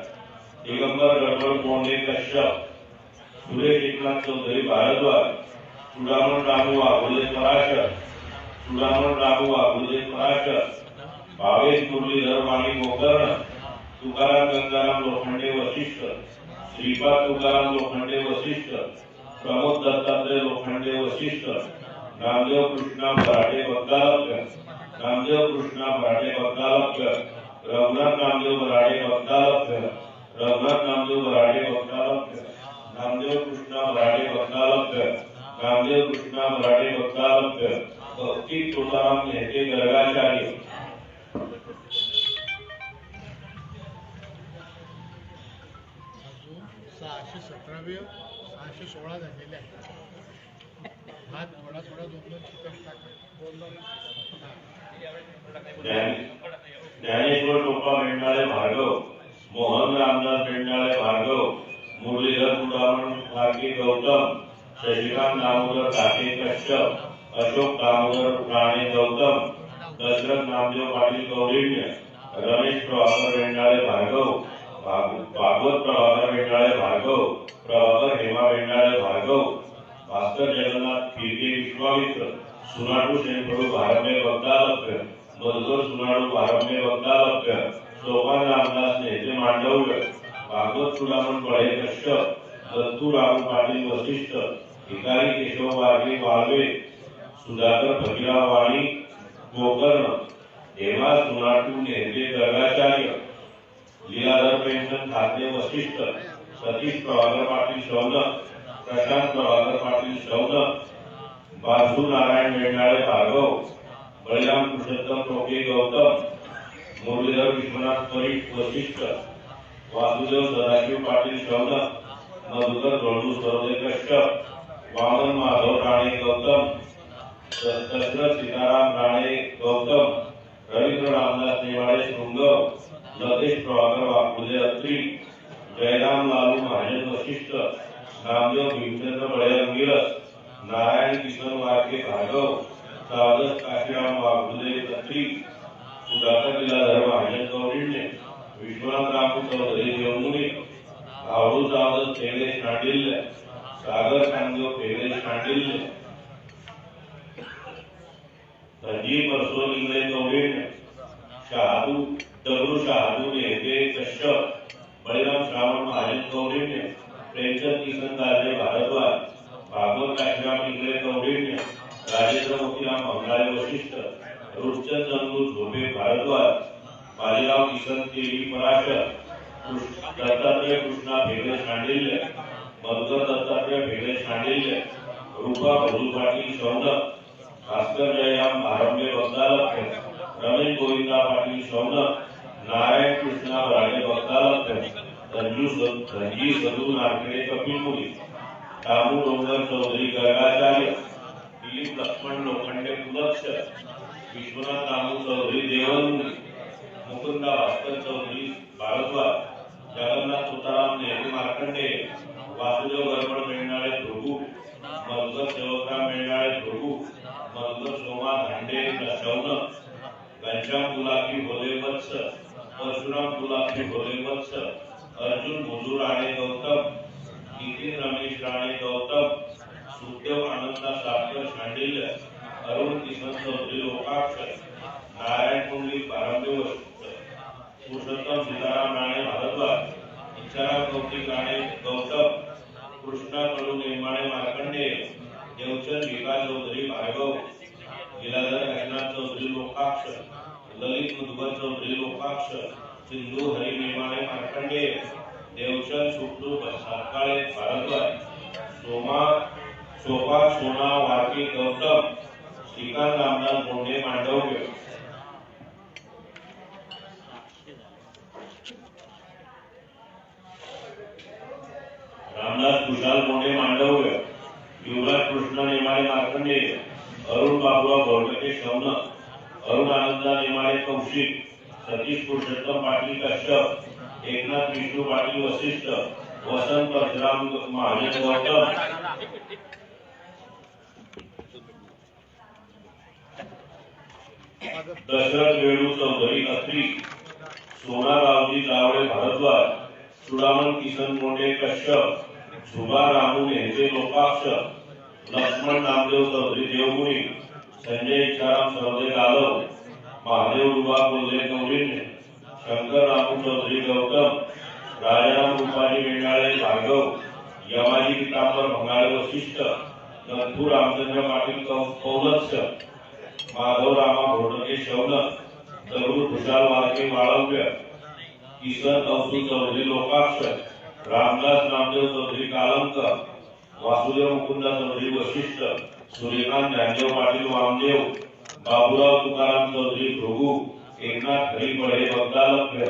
दिगंबर गडबड कोंडे कश्यप, सुरेश एकनाथ चौधरी भारद्वाज, चुडामण रामू वाघुले पराशर, चुडामण रामू वाघुले पराशर, भावेश मुरलीधर वाणी गोकर्ण, तुकाराम गंगाराम लोखंडे वशिष्ठ, श्रीपाद तुकाराम लोखंडे वशिष्ठ, प्रमोद दत्तात्रय लोखंडे वशिष्ठ, नामदेव कृष्णा भराटे बगदालभ्य, नामदेव कृष्णा भराटे बगदालभ्य, रघुनाथ नामदेव भराटे बगदालभ्य, रघुनाथ नामदेव भराटे बगदालभ्य, नामदेव कृष्णा भराटे बगदालभ्य, नामदेव कृष्णा भराटे बगदालभ्य, भक्ती तुकाराम नेते गर्गाचार्य, 617 616 झालेले आहेत. हा थोडा दोन चिकन ज्ञानेश्वर टोपा बेंडाळे भार्गव, मोहन रामदास बेंडाळे भार्गव, मुरलीधर तुडामण भागे गौतम, शशिकांत दामोदर काके कश्यप, अशोक दामोदर राणे गौतम, दशरथ नामदेव पाटील कौंडिण्य, रमेश प्रभाकर बेंडाळे भार्गव, भागवत प्रभाकर बेंडाळे भार्गव, प्रभाकर हेमा बेंडाळे भार्गव, भास्कर जगन्नाथ फिरके विश्वामित्र, सुनाडू शेणपडू भारंबे बगदालभ्य, मधुकर सुनाडू भारंबे बगदालभ्य, सोपान रामदास नेते मांडवगड, भागवत चुडामण बळे कश्यप, दत्तू रामू पाटील वशिष्ठ, भिकारी केशव वाघे वाळवे, सुधाकर भगीराव वाणी गोकर्ण, हेमा सुनाटू नेते गर्गाचार्य, लीलाधर प्रेमचंद खाते वशिष्ठ, सतीश प्रभाकर पाटील शौनक, प्रशांत प्रभाकर पाटील शौनक, बाजू नारायण बेंडाळे भार्गव, बळीराम पुरुषोत्तम टोके गौतम, मुरलीधर विश्वनाथ परीख वशिष्ठ, वासुदेव सदाशिव पाटील शौनक, मधुकर धोळू सरदे कश्यप, वामन माधव राणे गौतम, दशरथ सीताराम राणे गौतम, रवींद्र रामदास नेवाळे शृंगव, लतेश प्रभाकर वाकुले अत्री, जयराम लालू महाजन वशिष्ठ, नामदेव भीमचंद्र बळे अंगिरस, नारायण किशन वाघे भार्गव, सावदस काशीराम वाघुले अत्री, सुधाकर लीलाधर महाजन कौंडिण्य, विश्वनाथ रामू चौधरी देवमुनी, भाऊ सावदस पेगळे शांडिल्य, सागर कांदेव पेगळे शांडिल्य, संजीव परसोल इंगळे कौंडिण्य, शहादू दगडू शहादू नेते कश्यप, बळीराम श्रावण महाजन कौंडिण्य, प्रेमचंद किशन गाजे भारद्वाज, भागवत काशीराम इंगळे कौंडिण्य, राजेंद्र मोतीराम मंगळाळे वशिष्ठ, रुपचंद चंदू झोपे भारद्वाज, बाजीराव किशन तेली पराशर, दत्तात्रय कृष्णा भेगळे शांडिल्य, मधुकर दत्तात्रय भेगळे शांडिल्य, रूपा भरू पाटील शौनक, भास्कर जयराम भारंबे बगदालभ्य, रमेश गोविंदा पाटील शौनक, नारायण कृष्णा राणे बगदालभ्य, रणजी सदू नारखेडे कपिलमुनी, दामू डोंगर चौधरी गर्गाचार्य, दिलीप लक्ष्मण लोखंडे पुलक्ष, विश्वनाथ रामू चौधरी देवनमुनी, मुकुंदा भास्कर चौधरी भारद्वाज, जगन्नाथ तुकाराम नेहरू मार्कंडे, वासुदेव गरबड मेंढाळे भृगू, मलकर सेवकराम मेंढाळे भृगू, मलकर सोमा धांडे शौनक, घनश्याम गुलाबी भोले वत्स, परशुराम गुलाबी भोले वत्स, अर्जुन भुजू राणे गौतम, नितीन रमेश राणे गौतम, सुखदेव आनंदा सावकर शांडिल्य, अरुण किसन चौधरी लोकाक्ष, नारायण कुंडलिक बारंबे वशिष्ठ, पुरुषोत्तम सीताराम राणे भारद्वाज, इच्छाराम कौतिक राणे गौतम, कृष्णा कडू निर्माणे मार्कंडे, देवचंद विकास चौधरी भार्गव, लीलाधर काशीनाथ चौधरी लोकाक्ष, ललित मुदगल चौधरी लोकाक्ष, सिंधू हरी निर्माणे मार्कंडे, देवचंद शुक्लू सातकाळे भारद्वाज, शोभा सोना वारके गौतम, श्रीकांत रामदास बोंडे मांडव्य, रामदास कुशाल बोंडे मांडव्य, युवराज कृष्ण नेमाळे मार्कंडे, अरुण बाबुराव घोडके शौनक, अरुण आनंदा नेमाळे कौशिक, सतीश पुरुषोत्तम पाटील कश्यप, एकनाथ विष्णू पाटील वशिष्ठ, वसंत परशुराम महाजन गौतम, दशरथ वेणू चौधरी अत्री, सोना रावजी जावळे भारद्वाज, सुदामन किसन मोंडे कश्यप, सुभा रामू नेते लोकाक्ष, लक्ष्मण नामदेव चौधरी देवमुनी, संजय इच्छाराम सरदे गालव, महादेव डुबा बोलले गौरीने, शंकर रामू चौधरी गौतम, राजाराम रूपाजी मेंढाळे भार्गव, यमाजी पितांबर भंगाळे वशिष्ठ, नंथू रामचंद्र पाटील कौलक्ष, माधव रामा घोडके शौनक, दगडू खुशाल वारके वाळव्य, किसन कौतुक चौधरी लोकाक्ष, रामदास नामदेव चौधरी कालंक, वासुदेव मुकुंदा चौधरी वशिष्ठ, सूर्यकांत ज्ञानदेव पाटील वामदेव, बाबुराव तुकाराम चौधरी भृगू, एकनाथ हरी बळे बगदालभ्य,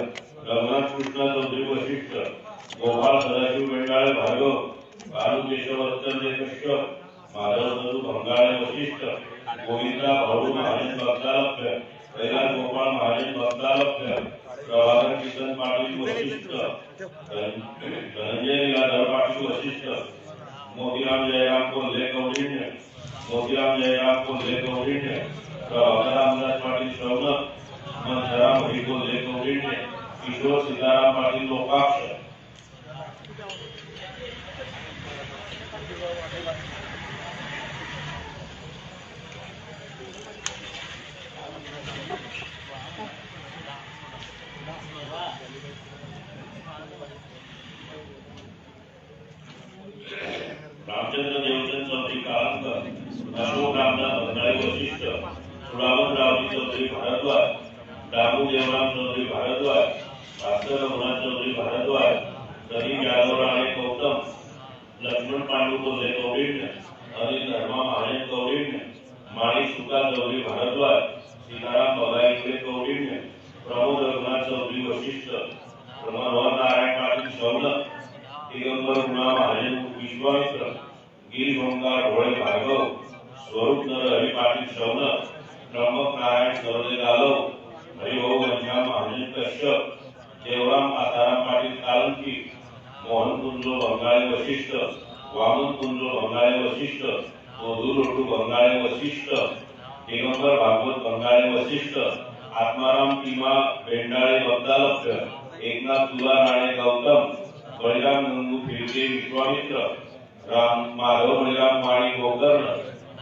रघुनाथ कृष्ण चौधरी वशिष्ठ, गोपाल सदाशिव मेंढाळे भार्गव, बालू केशवर्धन कश्यप, माधव सदू भंगाळे वशिष्ठ, गोविंदा भाऊ महाजन बगदालभ्य, कैलास गोपाळ महाजन बगदालभ्य, प्रभाकर किसन पाटील वशिष्ठ, धनंजय लीलाधर पाटील वशिष्ठ, मोतीराम जयराम कोल्हे कौंडिन्य, मोतीराम जयराम कोल्हे कौंडिन्य, प्रभाकर रामदास पाटील शौनक, मनसराम हरी कोल्हे कौंडिन्य, किशोर सीताराम पाटील लोकाक्ष, रामचंद्र देवचंद चौधरी कालंक, अशोक रामदास भंडाळे वशिष्ठ, सुरावन रावजी चौधरी भारद्वाज, दामू देवराम चौधरी भारद्वाज, भास्कर रघुनाथ चौधरी भारद्वाज, सलीम यादव राणे गौतम, लक्ष्मण पांडू कोल्हे कौंडिन्य, अनिल धर्मा महाजन कौंडिन्य, माणिक सुका चौधरी भारद्वाज, सीताराम बगाईकडे कौंडिन्य, प्रमोद रघुनाथ चौधरी वशिष्ठ, मनोहर नारायण पाटील शौनक, दिगंबर गुणा महाजन विश्वामित्र, गिरी ओंकार भोळे भार्गव, स्वरूप नरहरी पाटील शौनक, त्र्यंबक नारायण सरदे गालव, हरिभाऊ घनश्याम महाजन कश्यप, देवराम आसाराम पाटील कालंकी, मोहन कुंजो बंगाळे वशिष्ठ, वामन कुंजो बंगाळे वशिष्ठ, मधु लोटू बंगाळे वशिष्ठ, दिगंबर भागवत बंगाळे वशिष्ठ, आत्माराम टीमा बेंडाळे बगदालभ्य, एकनाथ तुला राणे गौतम, बळीराम गंगू फिरके विश्वामित्र, राम माधव बळीराम माळी गोकर्ण,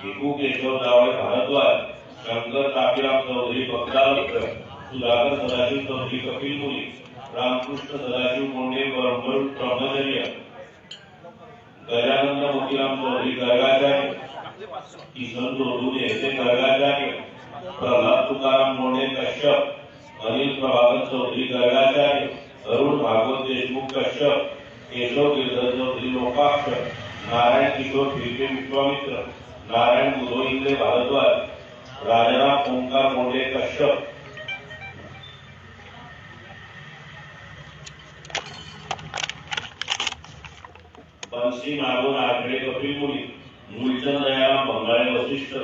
भिकू केशव जावळे भारद्वाज, शंकर तापीराम चौधरी बगदालभ्य, सुधाकर सदाशिव चौधरी कपिल मुनी, रामकृष्ण सदाशिव मोंडे ब्रह्मचर्य, गजानंद मोतीराम चौधरी गर्गाचार्य, किसन जोडू नेते गर्गाचार्य, प्रल्हाद तुकाराम मोंडे कश्यप, अनिल प्रभाकर चौधरी गर्गाचार्य, अरुण भागवत देशमुख कश्यप, केशव गिरधर चौधरी लोकाक्ष, नारायण किशोर फिरके विश्वामित्र, नारायण बुधो इंद्रे भारद्वाज, राजाराम ओंकार मोंडे कश्यप, बंसी नागो नागडे कपिल मुनी, मूलचंद दयाराम बंगाळे वशिष्ठ,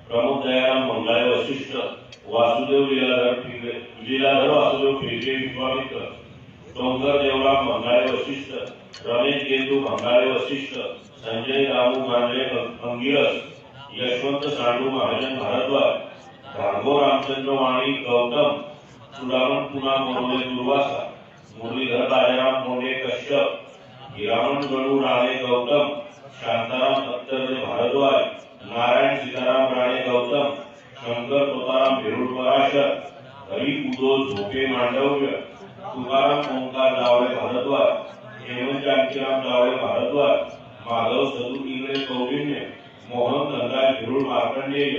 प्रमोद दयाराम मंगळे वशिष्ठ, वासुदेव लीलाधर वासुदेव फिरके विश्वामित्र, डोंगर देवराम मंगळे वशिष्ठ, रमेश गेंदू मंगळे वशिष्ठ, संजय रामू गांजे अंगिरस, यशवंत सांडू महाजन भारद्वाज, भार्गव रामचंद्र वाणी गौतम, सुदामन पुना मोरोले दुर्वासा, मुरलीधर राजाराम मोंडे कश्यप, हिरामण गणू राणे गौतम, शांताराम अत्तरले भारद्वाज, नारायण सीताराम राणे गौतम, शंकर तोताराम भिरुड पराशर, हरी उदो झोपे मांडव्य, तुकाराम ओंकार जावळे भारद्वाज, हेमंत जानकीराम जावळे भारद्वाज, माधव सदू इंगळे कौंडिन्य, मोहन धनराज भिरुड मार्कंडेय,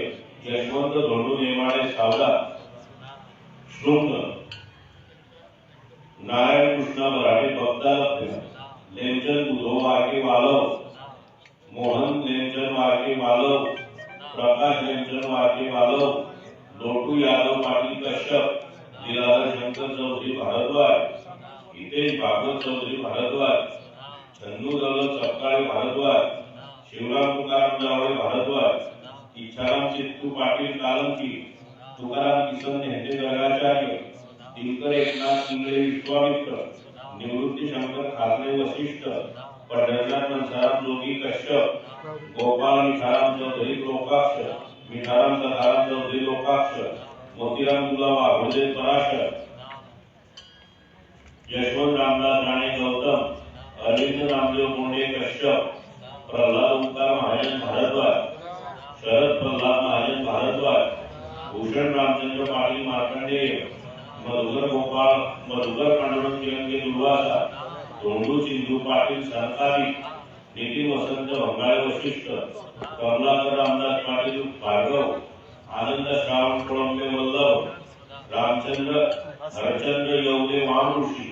यशवंत धोंडू नेमाडे सावला शृंग, नारायण कृष्णा मराठे भक्तालभ्य, लेमचंद बुधो वारके वालव, मोहन लेमचंद वारके वालव, प्रकाश लेमचंद वारके वालव, लोटू यादव पाटील कश्यप, लीलाधर शंकर चौधरी भारद्वाज, हितेश भागवत चौधरी भारद्वाज, चंदू दौलत सपकाळे भारद्वाज, शिवराम तुकाराम जावळे भारद्वाज, इच्छाराम चित्तू पाटील कालंकी, तुकाराम किसन नेते गर्गाचार्य, दिनकर एकनाथ इंगळे विश्वामित्र, निवृत्ती शंकर खासने वशिष्ठ, पंढरनाथ मनसाराम जोगी कश्यप, गोपाल मिठाराम चौधरी लोकाक्ष, मिठाराम सखाराम चौधरी लोकाक्ष, मोतीराम गुलाब आघोडे पराशर, यशवंत रामदास राणे गौतम, अरविंद रामदेव मोंडे कश्यप, प्रल्हाद ओंकार महाजन भारद्वाज, शरद प्रल्हाद महाजन भारद्वाज, भूषण रामचंद्र पाटील मार्कंडेय, मधुकर पांडुरंग चिरंगे दुर्वासा, धोंडू सिंधू पाटील संतारी, नितीन वसंत भंगाळे वशिष्ठ, कमलाकर रामदास पाटील भार्गव, आनंद श्रावण कोळंबे वल्लभ, रामचंद्र हरचंद्र येवले मानुषी,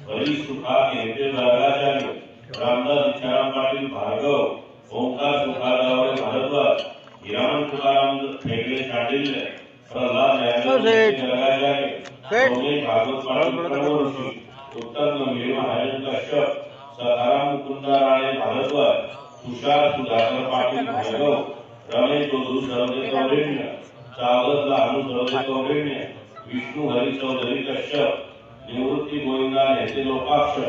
हरी सुखा नेते गर्गाचार्य, रामदास इच्छाराम पाटील भार्गव, ओंकार सुखा जावळे भारद्वाज, हिरामण तुकाराम फेगळे शांडिल्य, प्रल्हाद गर्गाचार्य, सोमेश भागवत पाटील प्रणवऋषी, उत्तम गंभीर महाजन कश्यप, सखाराम मुकुंदा राणे भारद्वाज, तुषार सुधाकर पाटील भार्गव, रमेश चौधरी सरदे कौंडिन्य, चावलत लहानू सरदे कौंडिन्य, विष्णू हरी चौधरी कश्यप, निवृत्ती गोविंदा नेते लोकाक्ष,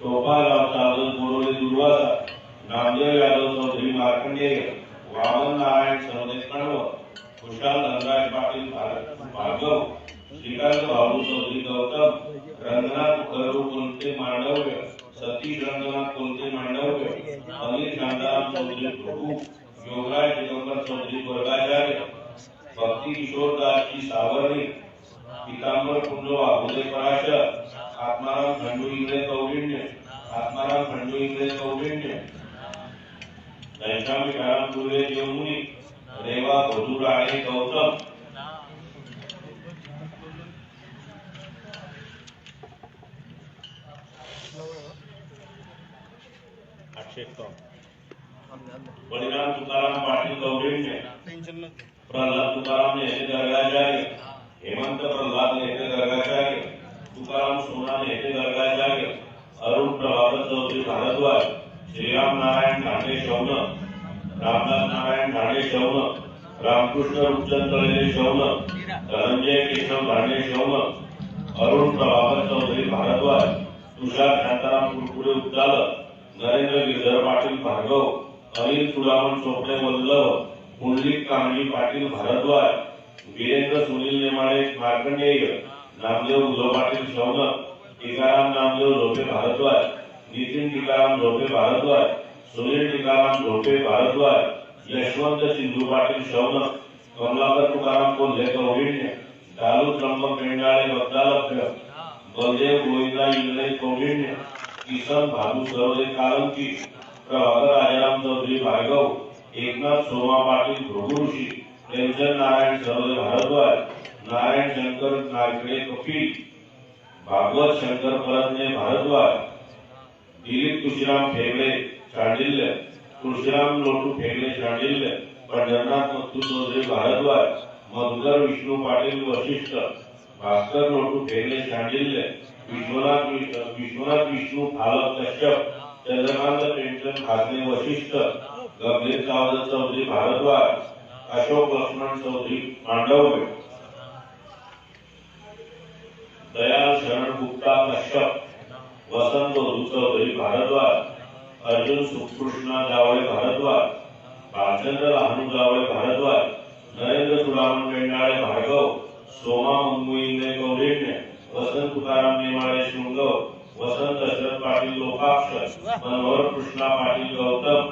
टोपाराव चावलत बोरोले दुर्वासा, नामदेव यादव चौधरी मार्कंडेय, वामन नारायण सरदे कण्व, खुशाल धनराज पाटील भार्गव, श्रीकांत बाबू चौधरी गौतम, रंगनाथ करू कोलते मांडव्य, सतीश रंगनाथ कोलते मांडव्य, अनिल शांताराम चौधरी प्रभू, योगराज दिगंबर चौधरी वर्गाचार्य, भक्ती किशोर दास की सावरणी, पीतांबर कुंज वाघोले पराशर, आत्माराम खंडू इंगळे कौंडिन्य, आत्माराम खंडू इंगळे कौंडिन्य, घनश्याम विठाराम दुर्वे देवमुनी, रेवा भजू राणे गौतम, बलिराम तुकाराम पाटील कौंडिन्य, प्रल्हाद तुकाराम नेते गर्गाचार्य, हेमंत प्रल्हाद नेते गर्गाचार्य, तुकाराम सोना नेते गर्गाचार्य, अरुण प्रभाकर चौधरी भारद्वाज, श्रीराम नारायण धांडे शौन, रामदास नारायण धांडे शौन, रामकृष्ण रूपचंद तळेले शौन, धनंजय केशव धांडे शौन, अरुण प्रभाकर चौधरी भारद्वाज, तुषार शांताराम कुरकुरे उद्दालक, नरेंद्र गिरधर पाटील भार्गव, अनिल सुदामन चोपडे वल्लभ, पुंडलिक कामजी पाटील भारद्वाज, वीरेंद्र सुनील नेमाडे मार्कंडेय, नामदेव बुधो पाटील शौनक, टीकाराम नामदेव झोपे भारद्वाज, नितीन टीकाराम झोपे भारद्वाज, सुनील टीकाराम झोपे भारद्वाज, यशवंत सिंधू पाटील शौनक, कमलाकर तुकाराम कोल्हे कौंडिन्य, डालू त्र्यंबक पेंडाळे भक्तालभ्य, बलदेव गोविंदा इंगळे कौंडिन्य, किसन भानू सरदे कालंकी, प्रभाकर राजाराम चौधरी भार्गव, एकनाथ सोमा पाटील भृगुऋषी, प्रेमचंद नारायण सरदे भारद्वाज, नारायण शंकर नागडे कपिल, भागवत शंकर परतने भारद्वाज, दिलीप तुळशीराम फेगळे शांडिल्य, तुळशीराम लोटू फेगळे शांडिल्य, पंढरनाथ मत्तू चौधरी भारद्वाज, मधुकर विष्णू पाटील वशिष्ठ, भास्कर लोटू फेगळे शांडिल्य, विश्वनाथ विष्णू फालक कश्यप, चंद्रकांत पेंचन खासने वशिष्ठ, गंभीर सावंत चौधरी भारद्वाज, अशोक लक्ष्मण चौधरी मांडवगड, दयाल शरण गुप्ता कश्यप, वसंत वधू चौधरी भारद्वाज, अर्जुन सुकृष्णा जावळे भारद्वाज, भालचंद्र लहानू जावळे भारद्वाज, नरेंद्र तुळामण बेंडाळे भार्गव, सोमा मुंबईने कौंडिण्य, वसंत तुकाराम नेमाळे शृंगव, वसंत दशरथ पाटील लोकाक्ष, मनोहर कृष्णा पाटील गौतम,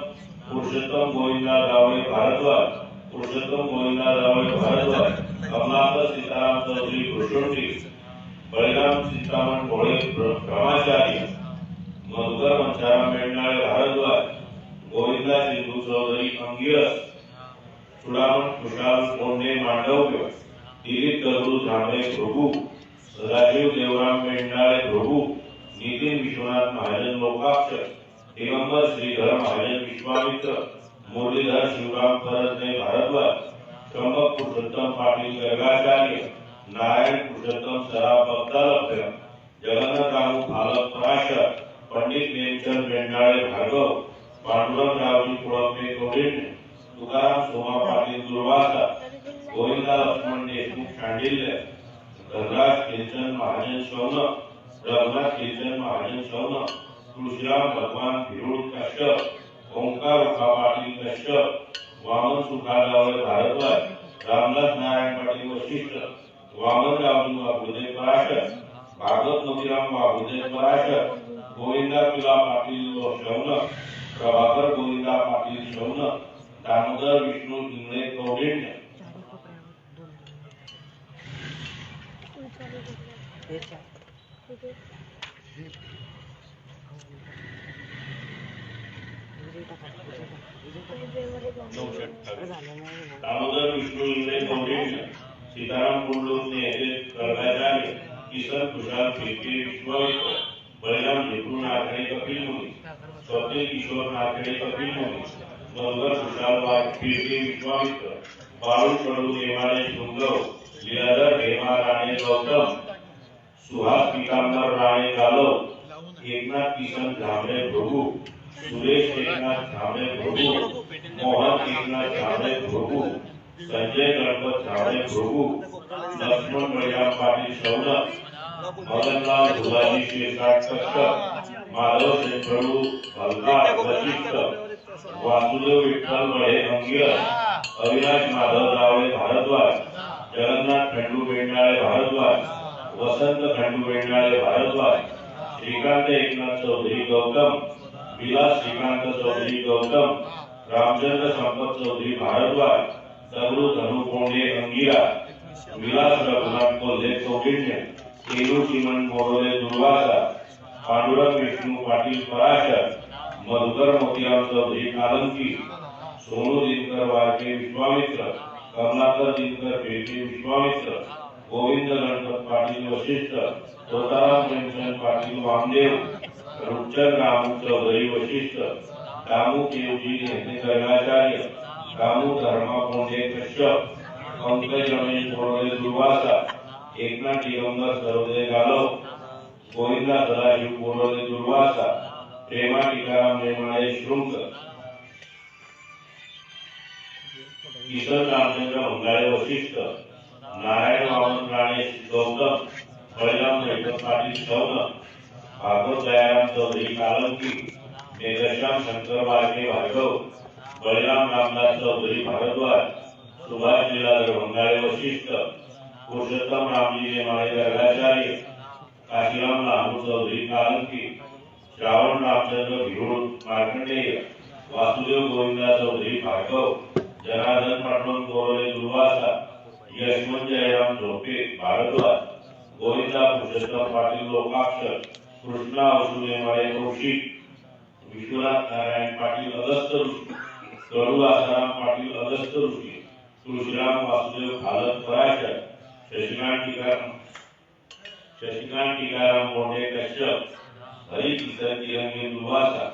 पुरुषोत्तम गोविंदा जावळे भारद्वाज, पुरुषोत्तम गोविंदा जावळे भारद्वाज, कमलाकर सीताराम चौधरी भुषुंडी, बळीराम सीताराम भोळे ब्रह्मचारी, मधुकर मंचाराम बेंडाळे भारद्वाज, गोविंदा सिंधू चौधरी अंगिरस, चुडामण खुशाल कोंडे मांडव्य, दिलीप दगडू झांबरे प्रभू, राजीव देवराम बेंडाळे प्रभू, नितीन विश्वनाथ महाजन लोकाक्ष, दिगंबर श्रीधर महाजन विश्वामित्र, मुरलीधर शिवराम परतने भारद्वाज, त्र्यंबक पुरुषोत्तम पाटील गर्गाचार्य, नारायण पुरुषोत्तम सराफ भक्तालभ्य, जगन्नाथ रामू फालक पराशर, पंडित नेमचंद बेंडाळे भार्गव, पांडुरंग रावजी कुळंबे कौंडिण्य, तुकाराम सोमा पाटील दुर्वासा, गोविंदा लक्ष्मण देशमुख शांडिल्य, धनराज किंचन महाजन शौनक, रघुनाथ किंचन महाजन शौनक, तुळशीराम भगवान भिरुड कश्यप, ओंकार उखा पाटील कश्यप, वामन सुखाजावळे भारद्वाज, रामदास नारायण पाटील वशिष्ठ, वामन रावजी वाघुदेव पराशर, भागवत मोतीराम वाघुदेव पराशर, गोविंदा पिला पाटील शौनक, प्रभाकर गोविंदा पाटील शौनक, दामोदर विष्णू इंगळे कौंडिण्य, दामोदर विष्णू इंगळे कौंडिण्य, सीताराम कुंडू नेते गर्गाचार्य, किसन खुशाल फिरके विश्वामित्र, बळीराम झेपू नागडे कपिल मुनी, स्वप्नील किशोर नागडे कपिल मुनी, मधुकर खुशाल वाघ फिरके विश्वामित्र, बाळू कडू नेमाळे शृंगव, लीलाधर हेमा राणे गौतम, सुहास पितांबर राणे जाधव, एकनाथ किशन झांबरे प्रभू, सुरेश एकनाथ झांबरे प्रभू, मोहन एकनाथ झांबरे प्रभू, संजय गणपत झांबरे प्रभू, लक्ष्मण बळीराम पाटील शौनक, मदनलाल धुलाजी शेषाट कश्यप, माधव शेखरू भलकार वशिष्ठ, वासुदेव विठ्ठल बळे अंगिरस, अविनाश माधव जावळे भारद्वाज, जगन्नाथ खंडू बेंडाळे भारद्वाज, वसंत खंडू बेंडाळे भारद्वाज, श्रीकांत एकनाथ चौधरी गौतम, विलास श्रीकांत चौधरी गौतम, रामचंद्र संपत चौधरी भारद्वाज, दगडू धनु कोंडे अंगिरा, विलास रघुनाथ कोल्हे कौंडिण्य, केलू चिमण मोरोले दुर्वासा, पांडुरंग विष्णू पाटील पराशर, मधुकर मोतीराम चौधरी कालंकी, सोनू दिनकर वारके विश्वामित्र, कमलाकर दिनकर पेटे विश्वामित्र, गोविंद गणपत पाटील वशिष्ठ, तोताराम प्रेमचंद पाटील वामदेव, रूपचंद रामू चौधरी वशिष्ठ, दामू केवजी नेते गर्गाचार्य, दामू धर्मा कोंडे कश्यप, पंकज रमेश बोरडे दुर्वासा, एकनाथ दिगंबर सरोदे गालव, गोविंदा सदाशिव बोरडे दुर्वासा, प्रेमा टीकाराम नेमाळे शृंग, किशन रामचंद्र मंगाळे वशिष्ठ, नारायण वामन राणे गौतम, बळीराम जयपत पाटील शौनक, भागवत दयाराम चौधरी कालंकी, मेघश्याम शंकर बारके भार्गव, बळीराम रामदास चौधरी भारद्वाज, सुभाष लीलाधर मंगाळे वशिष्ठ, पुरुषोत्तम रामजी नेमाळे गर्गाचार्य, काशीराम लालू चौधरी कालंकी, श्रावण रामचंद्र भिरुड मार्कंडेय, वासुदेव गोविंदा चौधरी भार्गव, जनार्दन पाटोन गोरले दुर्वासा, यशवंत जयराम झोपे भारद्वाज, गोविंदा पुरुषोत्तम पाटील लोकाक्ष, कृष्णा वसुदेवाळे कौशिक, विश्वनाथ नारायण पाटील अगस्त ऋषी, कडू आसाराम पाटील अगस्त ऋषी, तुळशीराम वासुदेव फालक पराशर, शशिकांत टीकाराम मोंडे कश्यप, हरी किसन तिरंगे दुर्वासा,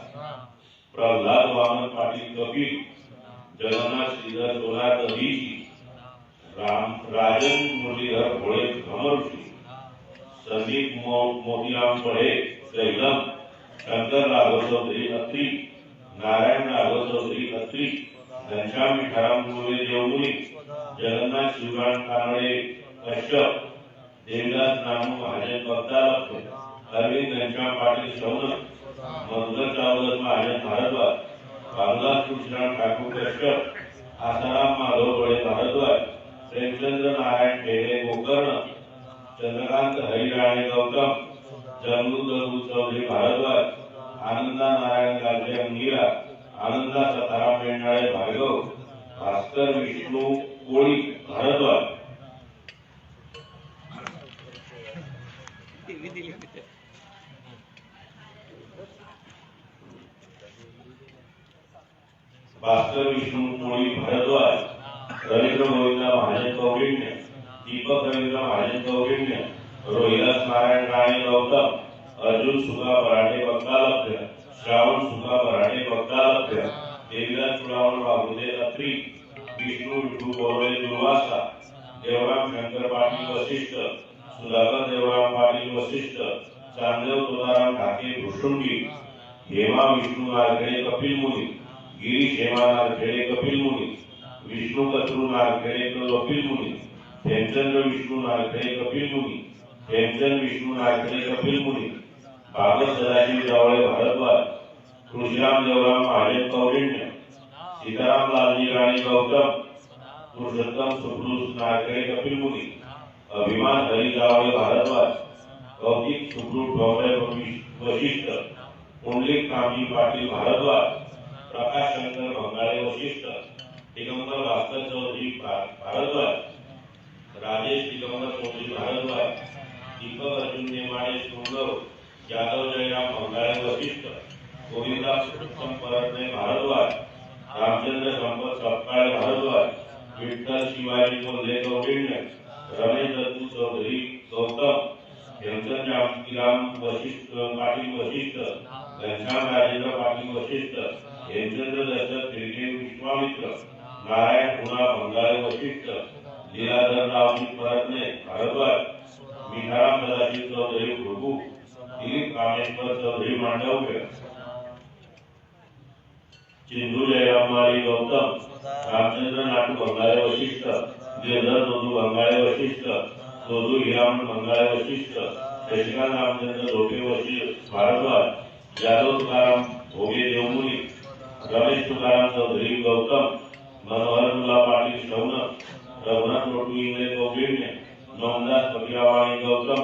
प्रल्हाद वामन पाटील कपिल, जगन्नाथ श्रीधर सोनार दधीची, राजन मुरलीधर भोळे भ्रमऋषी, संदीप मोतीराम पळे सैलम, शंकर राघव चौधरी अत्री, नारायण राघव चौधरी अत्री, घनश्याम विठाराम गुरुवे देवमुनी, जगन्नाथ शिवराम कानडे कश्यप, देवदास नामू महाजन बगदालप्पे, अरविंद घनश्याम पाटील शौनक, मधुकर चावलत महाजन भारद्वाज, बाबूदास तुळशीराम ठाकूर कश्यप, आसाराम माधव बळे भारद्वाज, प्रेमचंद्र नारायण ढेरे गोकर्ण, चंद्रकांत हरिराणे गौतम, जमदू चौधरी भारद्वाज, आनंदा नारायण गाजरे अंगिरा, आनंदा सताराम बेंडाळे भार्गव, भास्कर विष्णू कोळी भारद्वाज, भास्कर विष्णू कोळी भारद्वाज, रवींद्र गोविंदा महाजन कौंडिण्य, दीपक रवींद्र महाजन कौंडिण्य, रोहिदास नारायण राणे गौतम, अर्जुन सुगा बराटे बगदालप्पे, श्रावण सुगा बराटे बगदालप्पे, देवीदास चुडावण बाबुदे अत्री, विष्णू विठू बोरवे दुर्वासा, देवराम शंकर पाटील वशिष्ठ, सुधाकर देवराम पाटील वशिष्ठ, चांदेव तुकाराम ठाके भुसुंडी, हेमा विष्णू नारखेडे कपिल मुनी, गिरीश हेमा नारखेडे कपिल मुनी, विष्णू कचरू नारखेडे कपिल मुनी, हेमचंद्र विष्णू नारखेडे कपिल मुनी, हेमचंद विष्णू नारखेडे कपिल मुनी, भागवत सदाशिव जावळे भारद्वाज, तुळशीराम देवराम महाजन कौंडिण्य, सीताराम लालजी राणी गौतम, पुरुषोत्तम सुब्रुस नारखेडे कपिल मुनी, अभिमान हरी जावळे भारद्वाज, कौतिक सुब्रुस ढोबळे वशिष्ठ, पुंडलिक कामजी पाटील भारद्वाज, प्रकाश शंकर भंगाळे वशिष्ठ, दिगंबर भास्कर चौधरी भारद्वाज, राजेश दिगंबर चौधरी भारद्वाज, दीपक अर्जुन नेमाडे सोंगव, यादव जयराम भंगाळे वशिष्ठ, गोविंदा पुरुषोत्तम परतणे भारद्वाज, रामचंद्र संपत सपकाळे भारद्वाज, विठ्ठल शिवाजी कोल्हे कौंडिण्य, रमेश दत्तू चौधरी गौतम, हेमचंद राम वशिष्ठ पाटील वशिष्ठ, घनश्याम राजेंद्र पाटील वशिष्ठ, हेमचंद्र दशरथ फिरके विश्वामित्र, नारायण पुना भंगाळे वशिष्ठ, लीलाधर रावजी परतणे भारद्वाज, मिठाराम सदाशिव चौधरी भृगू, दिलीप कामेश्वर चौधरी मांडव्य, चिंदू जयराम माळी गौतम, रामचंद्र नाटू भंगाळे वशिष्ठ, गिरधर दोदू भंगाळे वशिष्ठ, दोदू हिरामण भंगाळे वशिष्ठ, शशिकांत रामचंद्र धोके वशिष्ठ भारद्वाज, यादव तुकाराम भोगे देवमुनी, रमेश तुकाराम चौधरी गौतम, मनोहर मुला पाटील शौनक, रघुनाथ लोटू इंगळे कौंडिण्य, मोहनदास फकीरावाणी गौतम,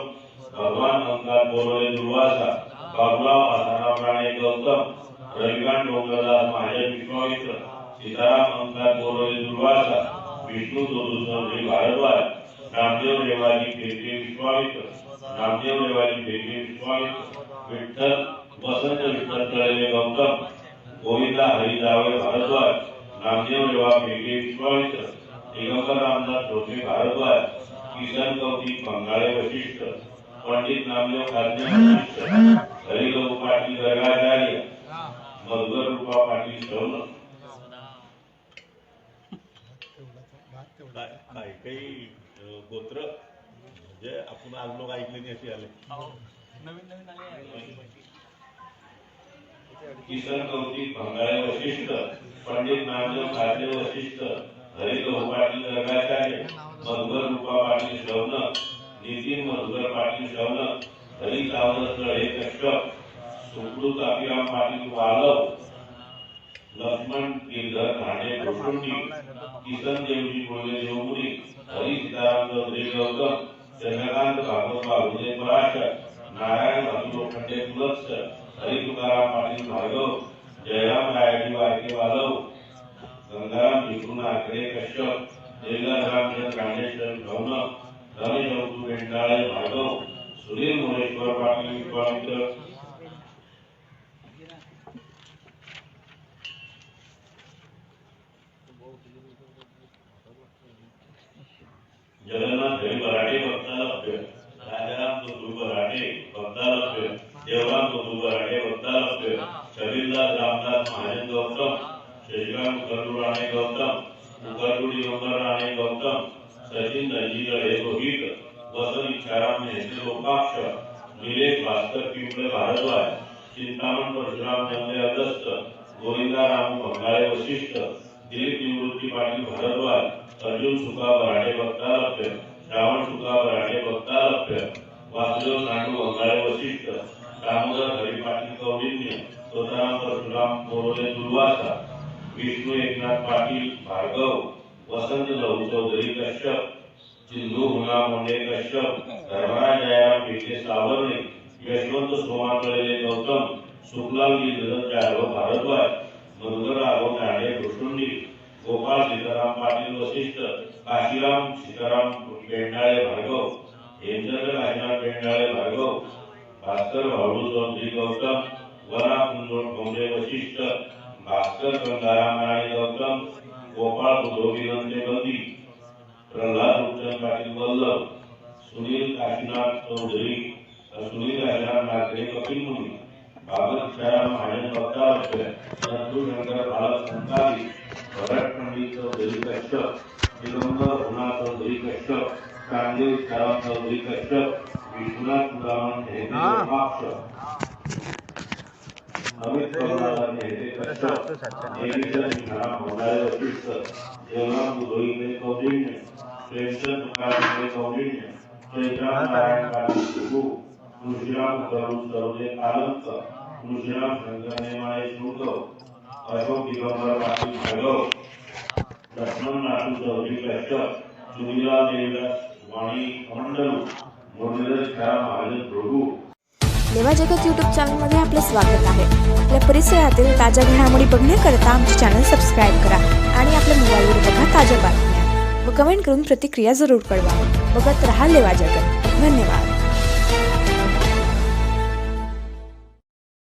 भगवान अंकात बोरवे दुर्वासा, बाबुराव आसाराम राणे गौतम, रविकांत डोंगरदास महाजन विश्वामित्र, सीताराम अंकात बोरवे दुर्वासा, विष्णू दोदू चौधरी भारद्वाज, नामदेव रेवाजी फिरके विश्वामित्र, नामदेव रेवाजी फिरके विश्वामित्र, विठ्ठल वसंत विठ्ठल तळेले गौतम, गोविंदा हरी जावळे भारद्वाज, नामदेव रेवा फिरके विश्वामित्र, दिगंबर रामदास ढोके भारद्वाज, किशन कौतिक भंगाळे वशिष्ठ, पंडित नामदेव खाजने वशिष्ठ, हरिभाऊ पाटील गर्गाचार्य, मधुकर रूपा पाटील शौनक. काही गोत्र म्हणजे आपण आज लोक ऐकले नाही असे आले. किशन कौतिक भंगाळे वशिष्ठ, पंडित नामदेव खाजने वशिष्ठ, हरिभाऊ पाटील गर्गाचार्य, मधुकर रूपा पाटील शौनक, नितीन मधुकर पाटील शौनक, हरी सावंत तळे कश्यप, सुकृत अभिराम पाटील वालव, लक्ष्मण गिरधर ठाणे भुसुंडी, किसन देवजी गोळे देवमुनी, हरी सीताराम चौधरी गौतम, चंद्रकांत भागवत बाबुदे पराशर, नारायण अभिलोखंडे तुलत्स, हरी तुकाराम पाटील भार्गव, जयराम रायाजी वारके वालव, गंगाराम भिकू नारखेडे कश्यप, देवदास रामचंद्र राणेश्वर गौनक, रमेश अवधू बेंडाळे भार्गव, सुनील मोरेश्वर पाटील विश्वामित्र. जगन्नाथ हरी बराटे बगदालप्पे, राजाराम दोदू बराटे बगदालप्पे, देवराम दोदू बराटे बगदालप्पे, शबीरदास रामदास महाजन गौतम, शशिकांत मुखर्जी राणे गौतम, मुखर्जी दिगंबर राणे गौतम, सचिन धनजी लढे रोहित, वसंत इच्छाराम नेते लोकाक्ष, निलेश भास्कर पिंपळे भारद्वाज, चिंतामण परशुराम जंगले अगस्त, गोविंदा राम भंगाळे वशिष्ठ, दिलीप निवृत्ती पाटील भारद्वाज, अर्जुन सुका बराडे भक्तालप्य, श्रावण सुका बराडे भक्तालप्य, वासुदेव नांडू वंगाळे वशिष्ठ, दामोदर हरी पाटील कौंडिन्य, स्वतराम परशुराम मोरोले दुर्वासा, विष्णू एकनाथ पाटील भार्गव, वसंत लहू चौधरी कश्यप, सिंधू हुना मोंडे कश्यप, धर्मराज जयराम पिके सावरणे, यशवंत सोमाकळे गौतम, सुखलाल गिरिधर जाधव भारद्वाज, मधुकर राघव तांडे भुसुंडी, गोपाळ सीताराम पाटील वशिष्ठ, काशीराम सीताराम पेंडाळे भार्गव, हेमचंद्र काशीनाथ पेंडाळे भार्गव, भास्कर भाऊ चौधरी गौतम, वरा कुंजोड कोंबडे वशिष्ठ, भास्कर गंगाराम राणे गौतम, गोपाळ बुधोगिरंते बंदी, प्रल्हाद रूपचंद पाटील वल्लभ, सुनील काशीनाथ चौधरी, सुनील काशीनाथ नागरे कपिल मुनी, भागवत श्याम महाजन भक्तालप्य, संतू शंकर बालक संताली, भरत पंडित चौधरी कश्यप, दिगंबर हुना चौधरी कश्यप, कामदेव श्याम चौधरी कश्यप, विश्वनाथ मुरामन हेते लोकाक्ष, अमित करुणाकर हेते कश्यप, देवीचंद सिंहराम मोडाळे वशिष्ठ, देवराम बुधोई कौंडिन्य, प्रेमचंद तुकाराम कौंडिन्य, जयराम नारायण पाटील सुगू, तुळशीराम करुण सरोदे आलंक, तुळशीराम शंकर नेमाळे शुल्कव, अशोक दिगंबर पाटील भार्गव, लक्ष्मण नाटू चौधरी कश्यप, सुनीला देवदास वाणी कमंडलू, मुरलीधर श्याम महाजन प्रभू. लेवा जगत यूट्यूब चॅनलमध्ये आपले स्वागत आहे. आपल्या परिसरातील ताज्या घडामोडी बघण्याकरता आमचे चॅनल सबस्क्राईब करा आणि आपल्या मोबाईलवर बघा ताज्या बातम्या व कमेंट करून प्रतिक्रिया जरूर कळवा. बघत रहा लेवा जगत. धन्यवाद.